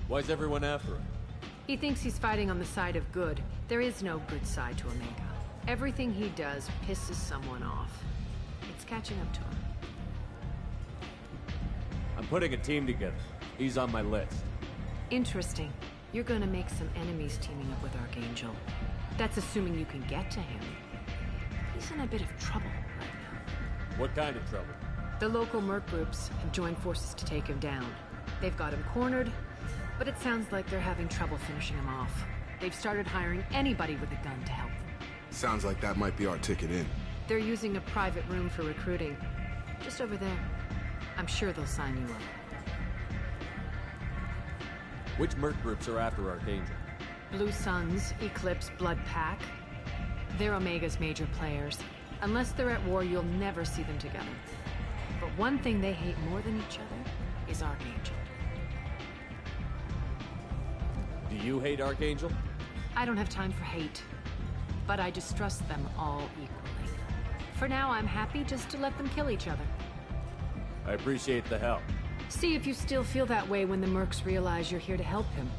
Why's everyone after him? He thinks he's fighting on the side of good. There is no good side to Omega. Everything he does pisses someone off. It's catching up to him. I'm putting a team together. He's on my list. Interesting. You're gonna make some enemies teaming up with Archangel. That's assuming you can get to him. He's in a bit of trouble right now. What kind of trouble? The local merc groups have joined forces to take him down. They've got him cornered, but it sounds like they're having trouble finishing him off. They've started hiring anybody with a gun to help them. Sounds like that might be our ticket in. They're using a private room for recruiting. Just over there. I'm sure they'll sign you up. Which merc groups are after Archangel? Blue Suns, Eclipse, Blood Pack. They're Omega's major players. Unless they're at war, you'll never see them together. But one thing they hate more than each other is Archangel. Do you hate Archangel? I don't have time for hate, but I distrust them all equally. For now, I'm happy just to let them kill each other. I appreciate the help. See if you still feel that way when the mercs realize you're here to help him.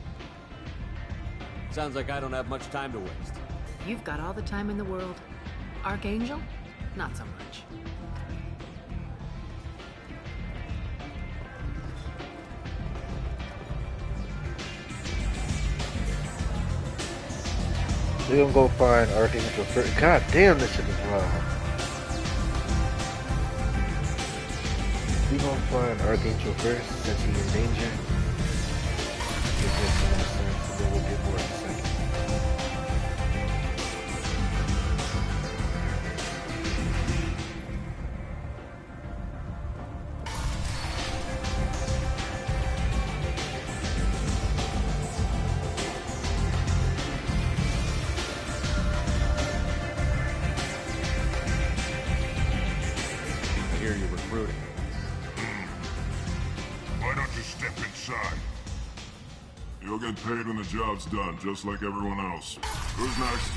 Sounds like I don't have much time to waste. You've got all the time in the world. Archangel? Not so much. We're gonna go find Archangel first. God damn, this shit is wild. We're gonna find Archangel first since he's in danger. Gives us some more sense, and then we'll get more in a second. Paid when the job's done, just like everyone else. Who's next?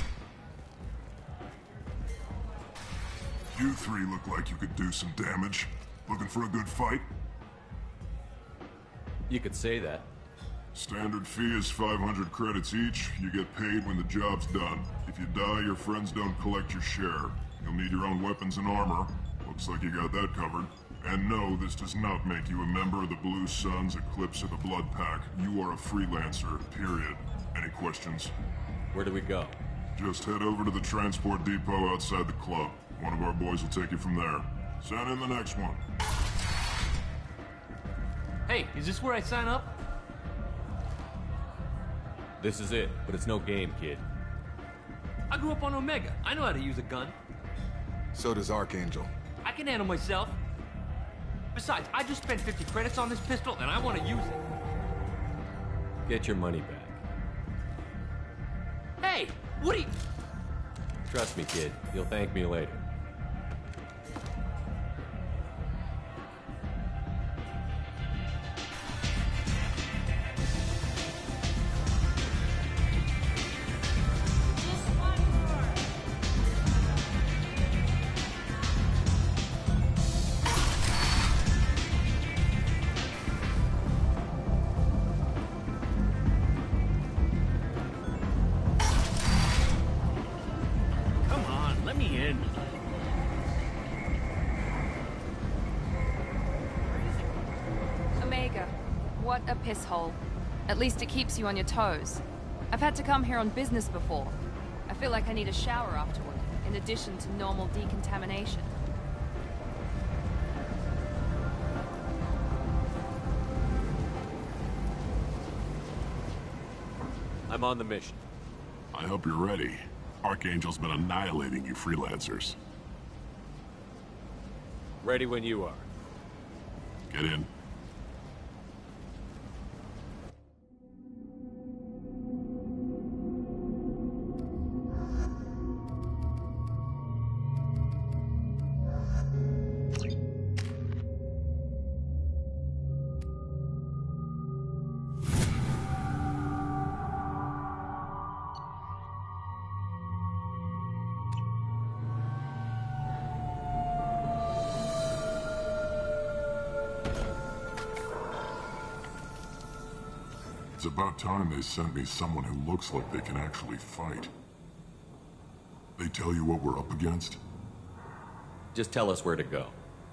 You three look like you could do some damage. Looking for a good fight? You could say that. Standard fee is 500 credits each. You get paid when the job's done. If you die, your friends don't collect your share. You'll need your own weapons and armor. Looks like you got that covered. And no, this does not make you a member of the Blue Suns, Eclipse, or the Blood Pack. You are a freelancer, period. Any questions? Where do we go? Just head over to the transport depot outside the club. One of our boys will take you from there. Send in the next one. Hey, is this where I sign up? This is it, but it's no game, kid. I grew up on Omega. I know how to use a gun. So does Archangel. I can handle myself. Besides, I just spent 50 credits on this pistol, and I want to use it. Get your money back. Hey, what are you... Trust me, kid. You'll thank me later. What a piss hole. At least it keeps you on your toes. I've had to come here on business before. I feel like I need a shower afterward, in addition to normal decontamination. I'm on the mission. I hope you're ready. Archangel's been annihilating you freelancers. Ready when you are. Get in. It's about time they sent me someone who looks like they can actually fight. They tell you what we're up against? Just tell us where to go.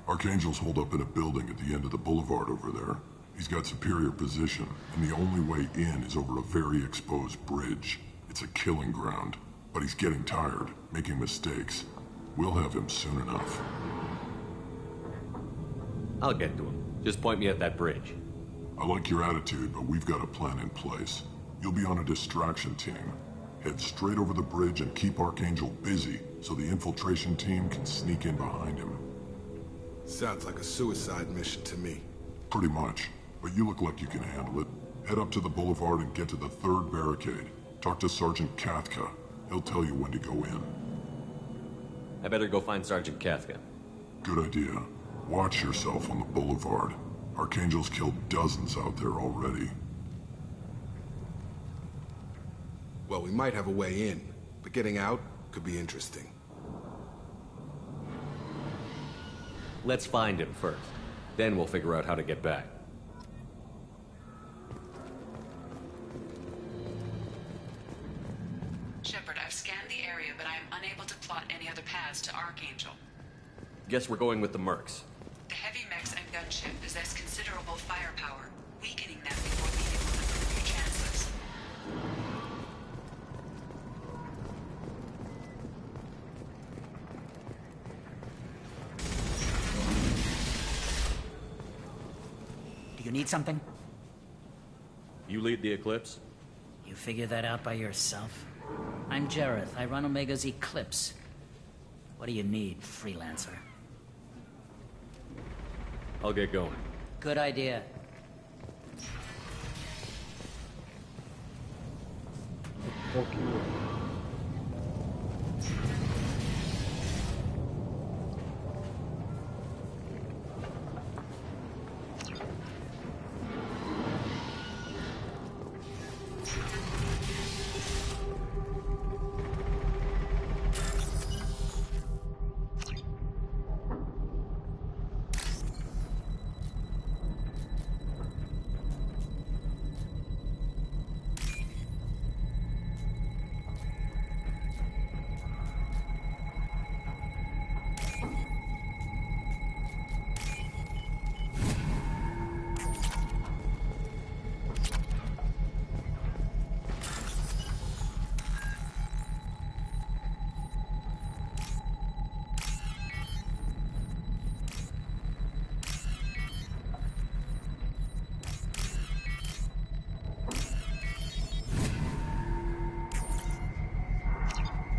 Archangel's holed up in a building at the end of the boulevard over there. He's got superior position, and the only way in is over a very exposed bridge. It's a killing ground, but he's getting tired, making mistakes. We'll have him soon enough. I'll get to him. Just point me at that bridge. I like your attitude, but we've got a plan in place. You'll be on a distraction team. Head straight over the bridge and keep Archangel busy, so the infiltration team can sneak in behind him. Sounds like a suicide mission to me. Pretty much, but you look like you can handle it. Head up to the boulevard and get to the third barricade. Talk to Sergeant Kathka. He'll tell you when to go in. I better go find Sergeant Kathka. Good idea. Watch yourself on the boulevard. Archangel's killed dozens out there already. Well, we might have a way in, but getting out could be interesting. Let's find him first. Then we'll figure out how to get back. Shepard, I've scanned the area, but I am unable to plot any other paths to Archangel. Guess we're going with the Mercs. The heavy mechs and gunship possess considerable firepower. Weakening them before leaving will improve your chances. Do you need something? You lead the Eclipse? You figure that out by yourself? I'm Jareth. I run Omega's Eclipse. What do you need, freelancer? I'll get going. Good idea.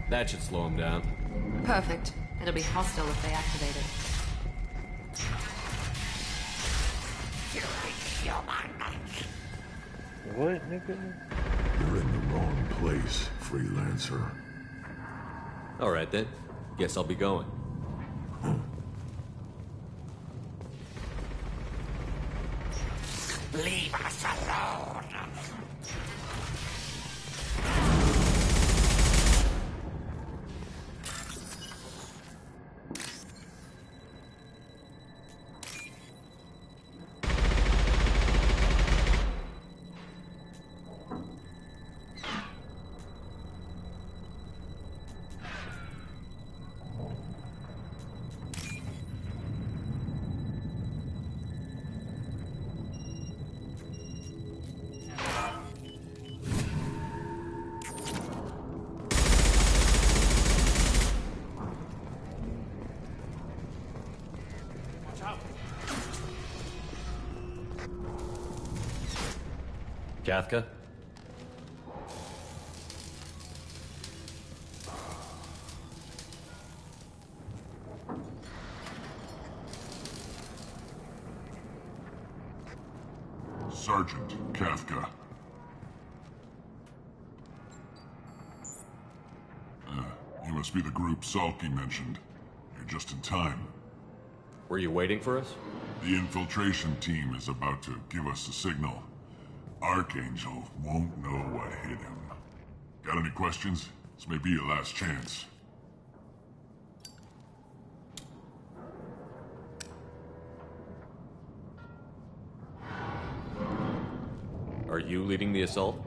That should slow them down. Perfect. It'll be hostile if they activate it. What, nigga? You're in the wrong place, freelancer. Alright then. Guess I'll be going. Leave us alone. Kafka? Sergeant Kafka. You must be the group Salky mentioned. You're just in time. Were you waiting for us? The infiltration team is about to give us a signal. Archangel won't know what hit him. Got any questions? This may be your last chance. Are you leading the assault?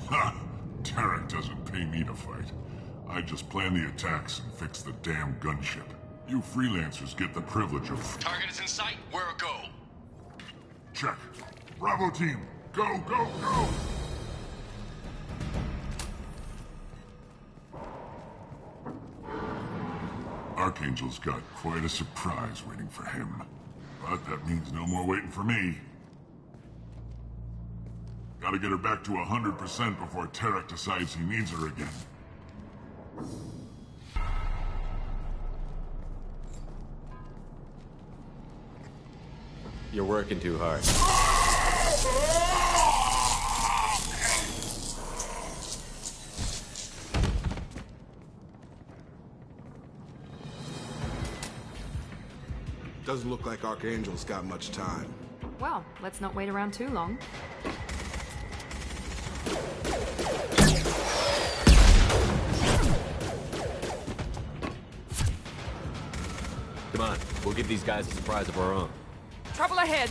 Ha! Tarek doesn't pay me to fight. I just plan the attacks and fix the damn gunship. You freelancers get the privilege of... Target is in sight. Where a go? Check. Bravo team! Go, go, go! Archangel's got quite a surprise waiting for him. But that means no more waiting for me. Gotta get her back to 100% before Tarek decides he needs her again. You're working too hard. Doesn't look like Archangel's got much time. Well, let's not wait around too long. Come on, we'll give these guys a surprise of our own. Trouble ahead.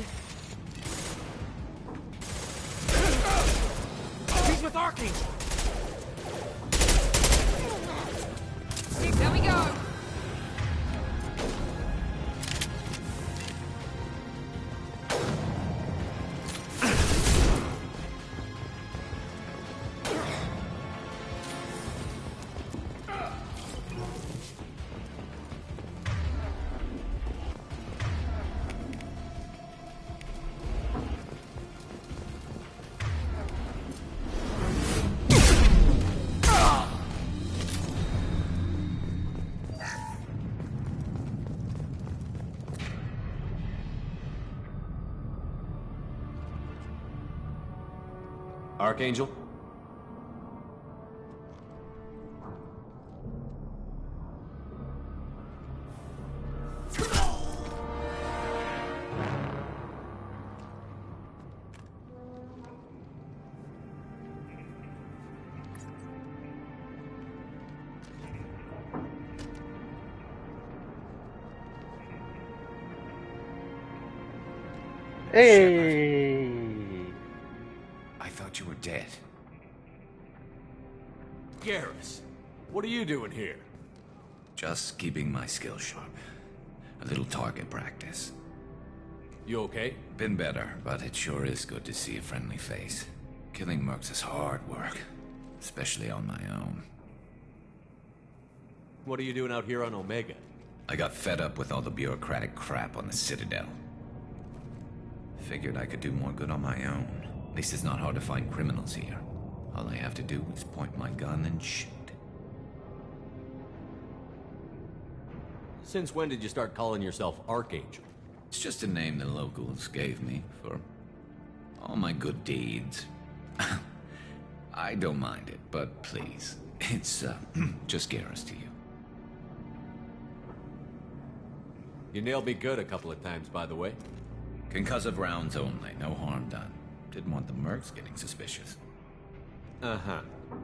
He's with Archangel. There we go. Archangel? Hey! I thought you were dead. Garrus, what are you doing here? Just keeping my skills sharp. A little target practice. You okay? Been better, but it sure is good to see a friendly face. Killing mercs is hard work, especially on my own. What are you doing out here on Omega? I got fed up with all the bureaucratic crap on the Citadel. Figured I could do more good on my own. At least it's not hard to find criminals here. All I have to do is point my gun and shoot. Since when did you start calling yourself Archangel? It's just a name the locals gave me for all my good deeds. I don't mind it, but please, it's just Garrus to you. You nailed me good a couple of times, by the way. Concussive rounds only, no harm done. Didn't want the mercs getting suspicious. Uh-huh.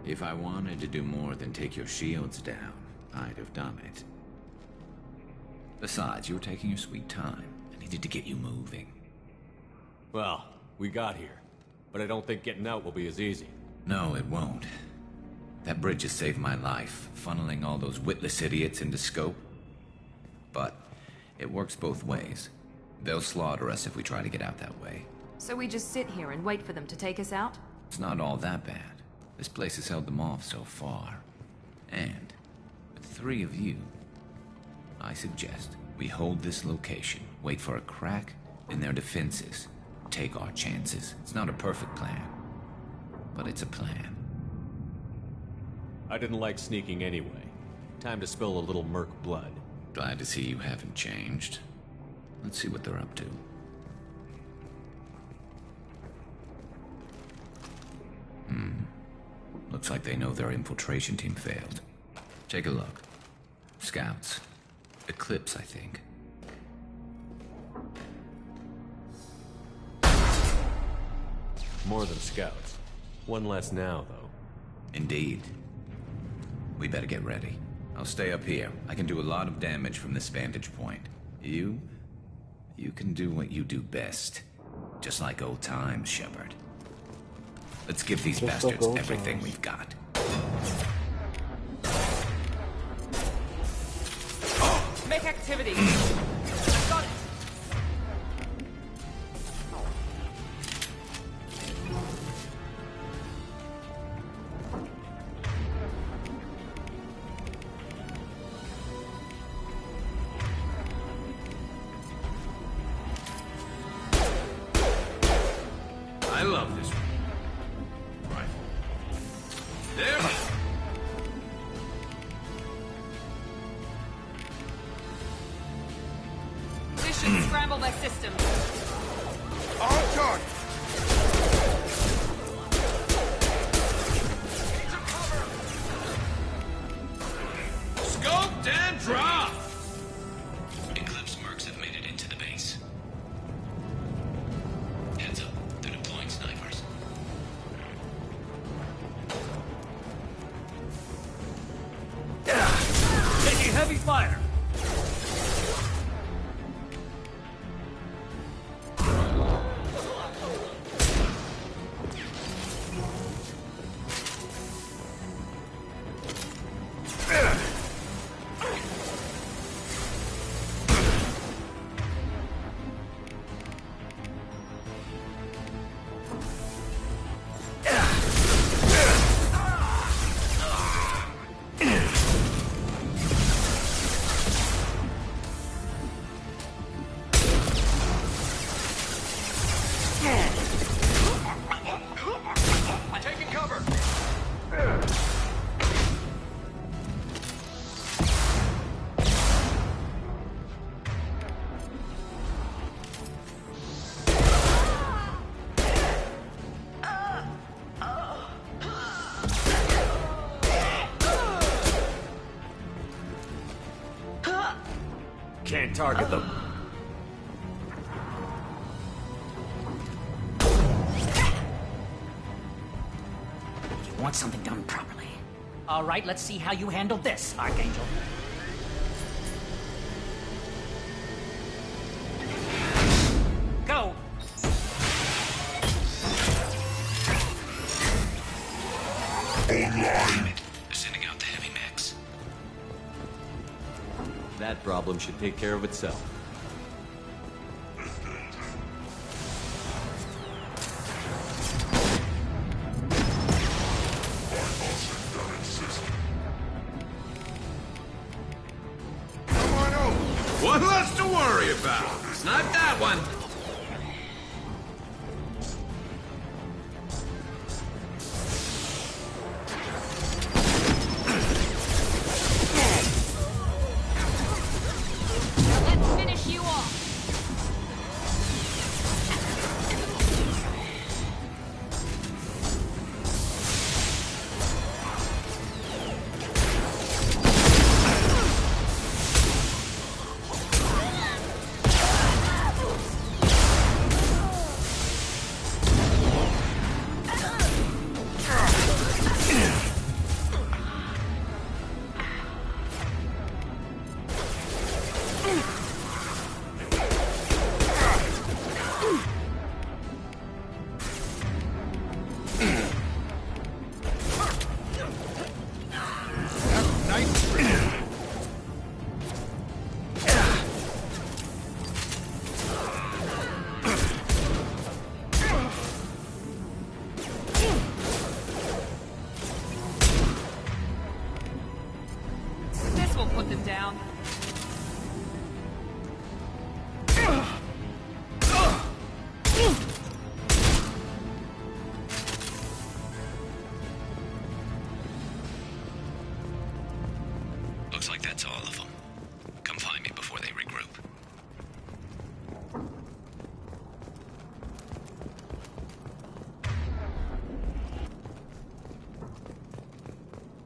If I wanted to do more than take your shields down, I'd have done it. Besides, you were taking your sweet time. I needed to get you moving. Well, we got here. But I don't think getting out will be as easy. No, it won't. That bridge has saved my life, funneling all those witless idiots into scope. But it works both ways. They'll slaughter us if we try to get out that way. So we just sit here and wait for them to take us out? It's not all that bad. This place has held them off so far. And with 3 of you, I suggest we hold this location, wait for a crack in their defenses, take our chances. It's not a perfect plan, but it's a plan. I didn't like sneaking anyway. Time to spill a little merc blood. Glad to see you haven't changed. Let's see what they're up to. Looks like they know their infiltration team failed. Take a look. Scouts. Eclipse, I think. More than scouts. One less now, though. Indeed. We better get ready. I'll stay up here. I can do a lot of damage from this vantage point. You can do what you do best. Just like old times, Shepard. Let's give these bastards everything we've got. Make activity! Got it! I love this rifle. There! Mission scramble my system. On target! Scoped and dropped! Eclipse mercs have made it into the base. Heads up, they're deploying snipers. Taking heavy fire. Taking cover! Can't target them. You want something done properly. All right, let's see how you handle this, Archangel. Go! Online. Sending out the heavy mechs. That problem should take care of itself. Come on over! One less to worry about. Snipe that one.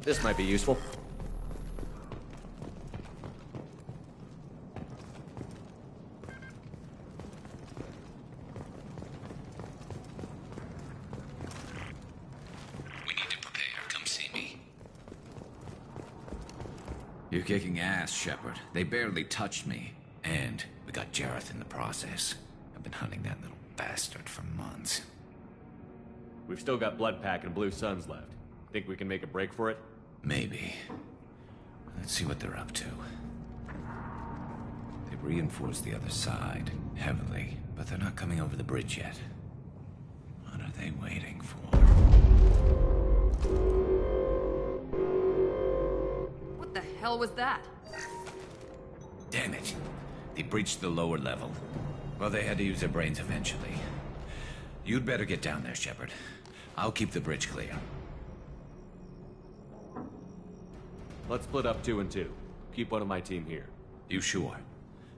This might be useful. We need to prepare. Come see me. You're kicking ass, Shepard. They barely touched me. And we got Jareth in the process. I've been hunting that little bastard for months. We've still got Bloodpack and Blue Suns left. Think we can make a break for it? Maybe. Let's see what they're up to. They've reinforced the other side, heavily, but they're not coming over the bridge yet. What are they waiting for? What the hell was that? Damn it. They breached the lower level. Well, they had to use their brains eventually. You'd better get down there, Shepard. I'll keep the bridge clear. Let's split up 2 and 2. Keep one of my team here. You sure?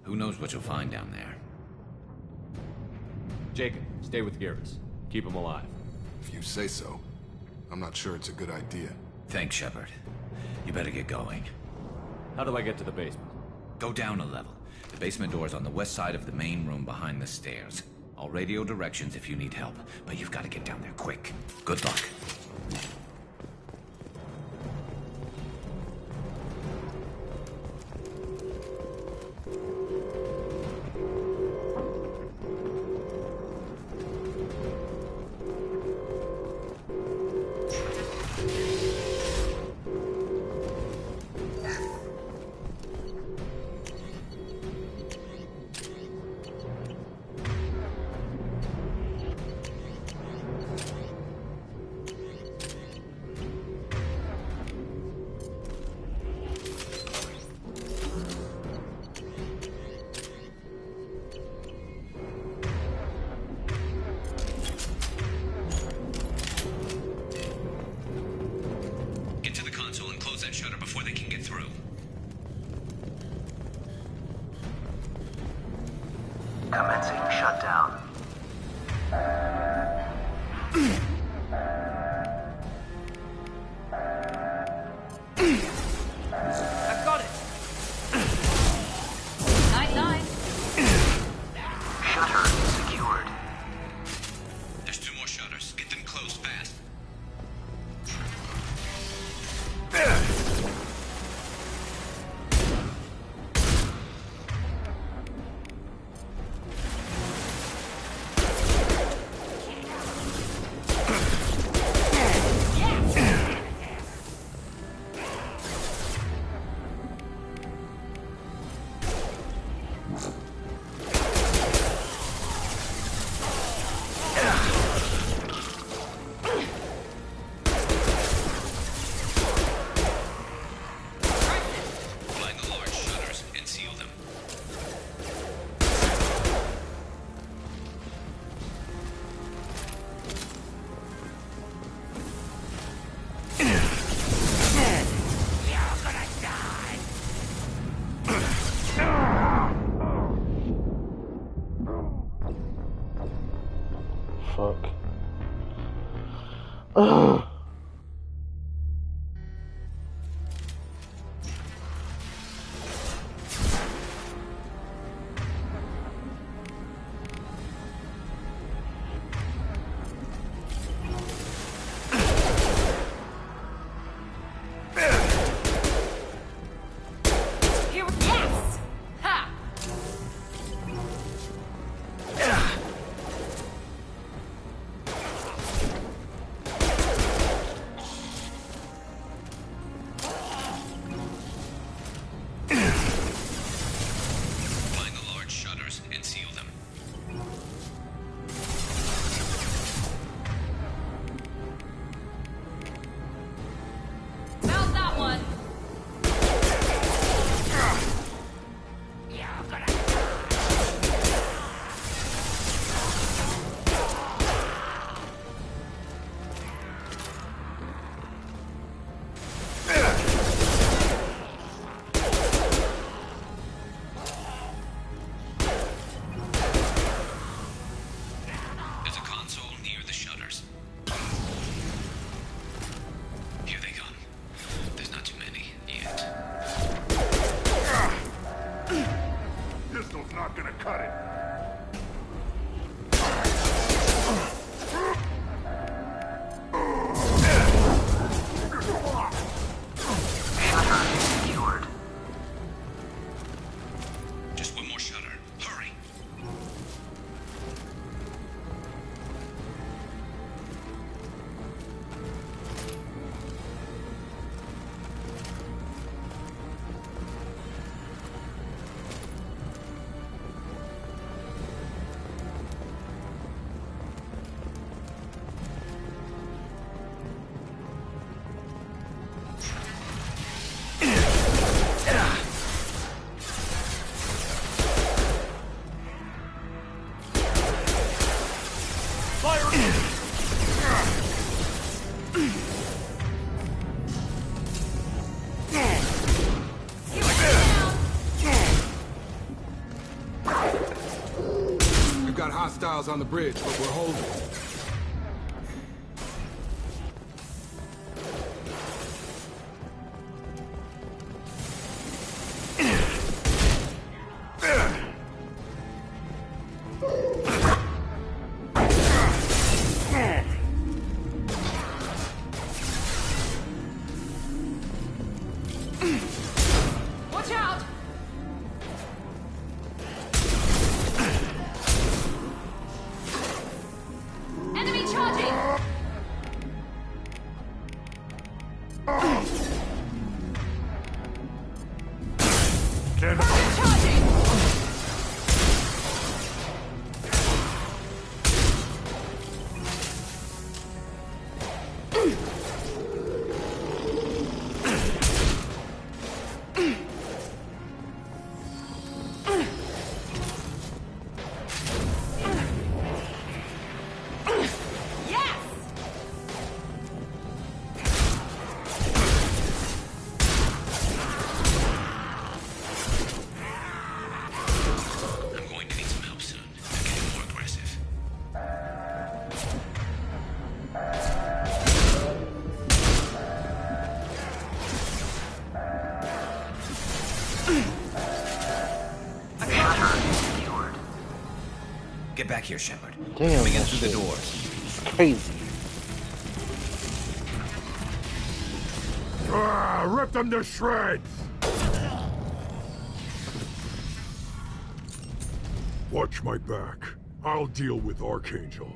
Who knows what you'll find down there? Jacob, stay with Garrus. Keep him alive. If you say so. I'm not sure it's a good idea. Thanks, Shepard. You better get going. How do I get to the basement? Go down a level. The basement door is on the west side of the main room behind the stairs. I'll radio directions if you need help, but you've got to get down there quick. Good luck. Commencing shutdown. I've got it! Night-night. Shutter secured. There's 2 more shutters. Get them closed fast. Fuck. Ugh. Yes! Ha! pistol's not gonna cut it. Shutter secured. Just one more shutter. Hurry. We've got hostiles on the bridge, but we're holding. Watch out! Enemy charging! Target charging! Yes! I'm going to need some help soon. They're getting more aggressive. Shutter secured. Get back here, Shepard. Damn, Coming in that through the shit. doors. Crazy. Rip them to shreds! Watch my back. I'll deal with Archangel.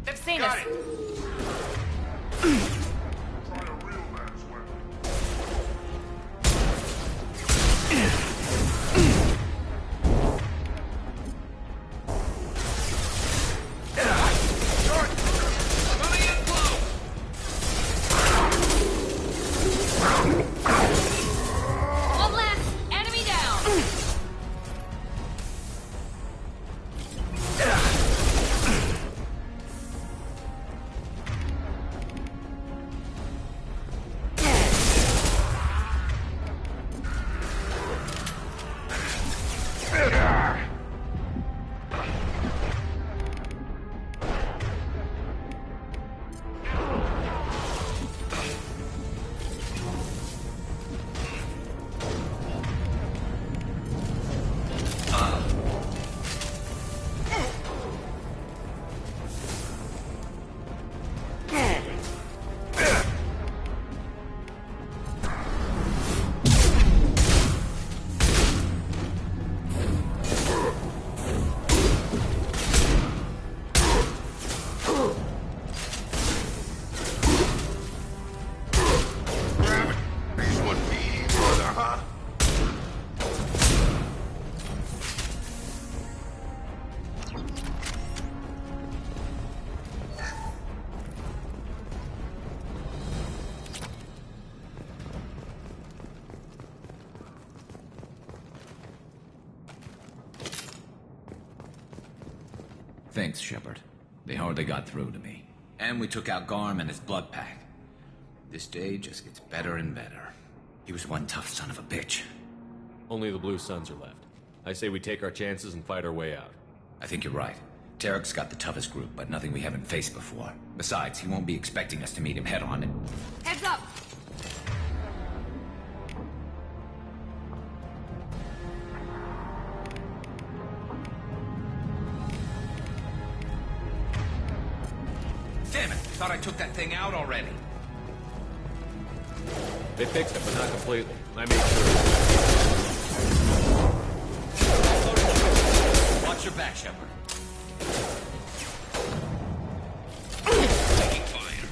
They've seen us. One less. Enemy down. These would be, brother, huh? Thanks, Shepard. They hardly got through to me. And we took out Garm and his blood pack. This day just gets better and better. He was one tough son of a bitch. Only the Blue Suns are left. I say we take our chances and fight our way out. I think you're right. Tarek's got the toughest group, but nothing we haven't faced before. Besides, he won't be expecting us to meet him head on. Head up! Damn it! Thought I took that thing out already. They fixed it, but not completely. I made sure. Watch your back, Shepard. Taking fire.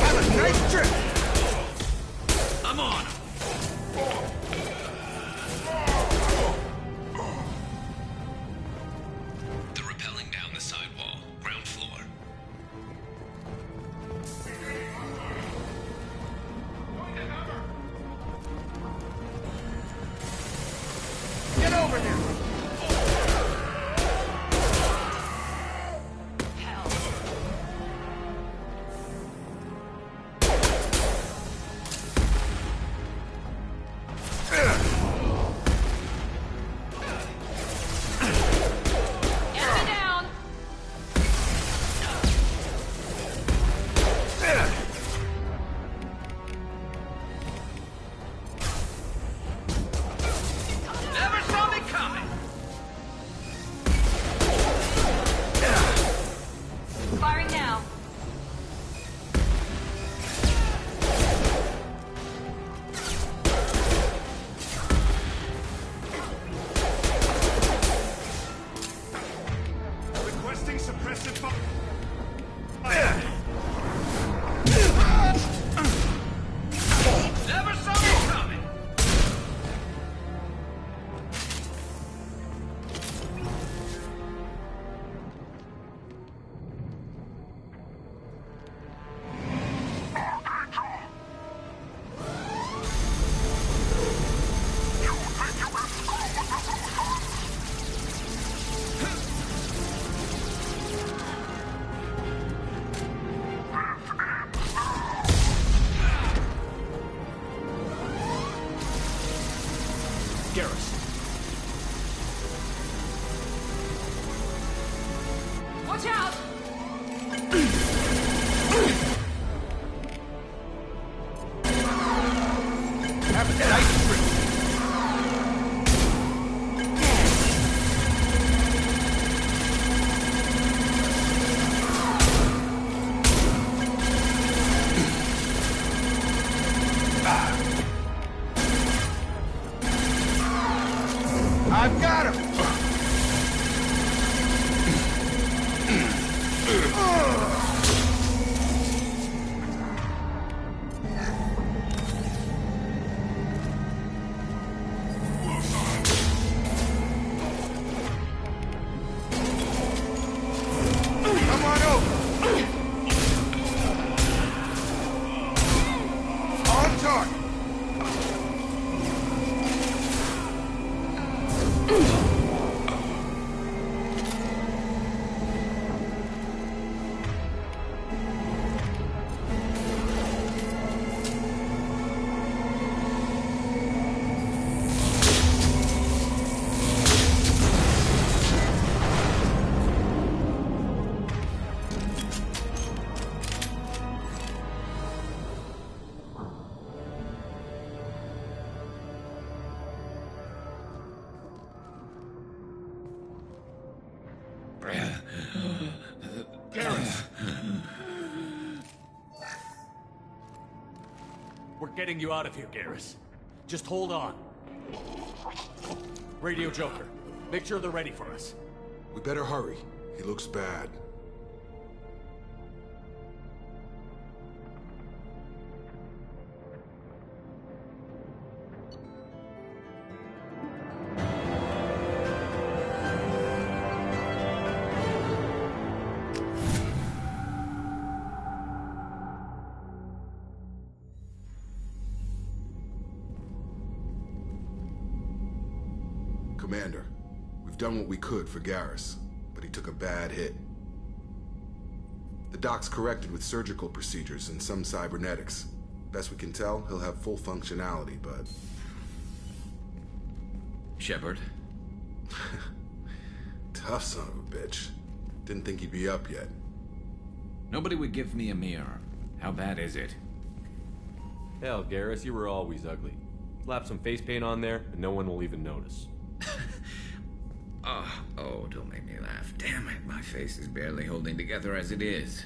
Have a nice trip! I'm on. They're rappelling down the sidewall, ground floor. Get over here! Enemy down! Never saw me coming. Firing now. Requesting suppressive fire. Never saw me coming. Garrus. Watch out! Have a nice trip! I've got him! Come on over! On target! Garrus! We're getting you out of here, Garrus. Just hold on. Radio Joker, make sure they're ready for us. We better hurry. He looks bad. Commander, we've done what we could for Garrus, but he took a bad hit. The doc's corrected with surgical procedures and some cybernetics. Best we can tell, he'll have full functionality, but... Shepard? Tough son of a bitch. Didn't think he'd be up yet. Nobody would give me a mirror. How bad is it? Hell, Garrus, you were always ugly. Slap some face paint on there, and no one will even notice. Oh, don't make me laugh. Damn it, my face is barely holding together as it is.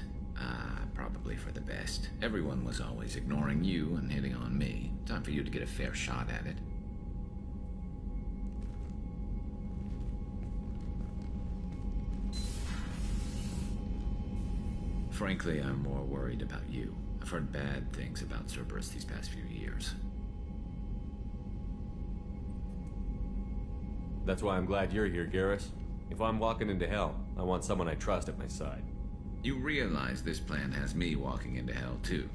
Probably for the best. Everyone was always ignoring you and hitting on me. Time for you to get a fair shot at it. Frankly, I'm more worried about you. I've heard bad things about Cerberus these past few years. That's why I'm glad you're here, Garrus. If I'm walking into hell, I want someone I trust at my side. You realize this plan has me walking into hell, too.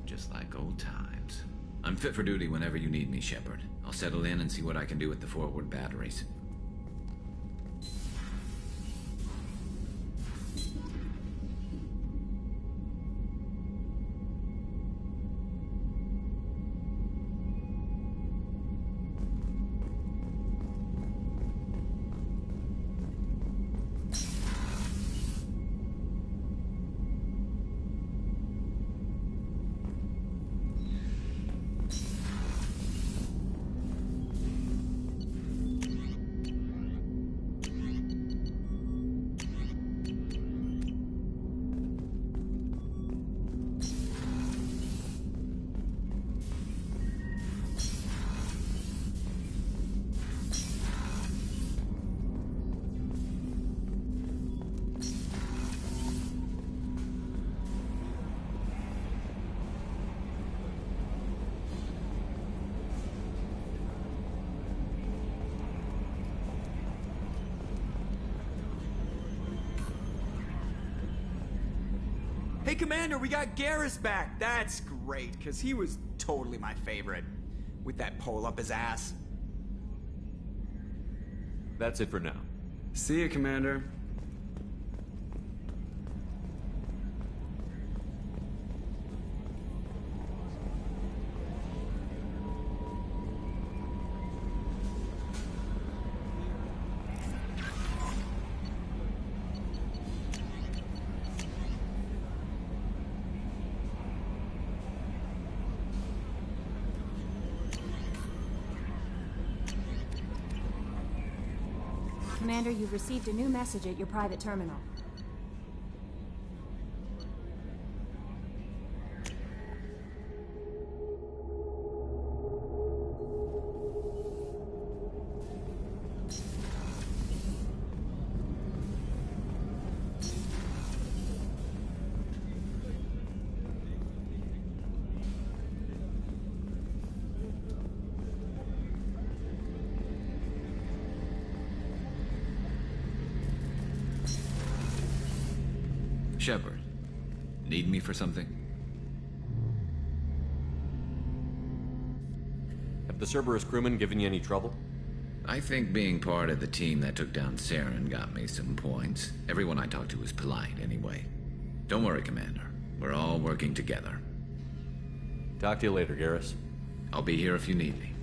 Just like old times. I'm fit for duty whenever you need me, Shepard. I'll settle in and see what I can do with the forward batteries. Hey, Commander, we got Garrus back. That's great, because he was totally my favorite. With that pole up his ass. That's it for now. See you, Commander. Commander, you've received a new message at your private terminal. Shepard, need me for something? Have the Cerberus crewmen given you any trouble? I think being part of the team that took down Saren got me some points. Everyone I talked to was polite anyway. Don't worry, Commander. We're all working together. Talk to you later, Garrus. I'll be here if you need me.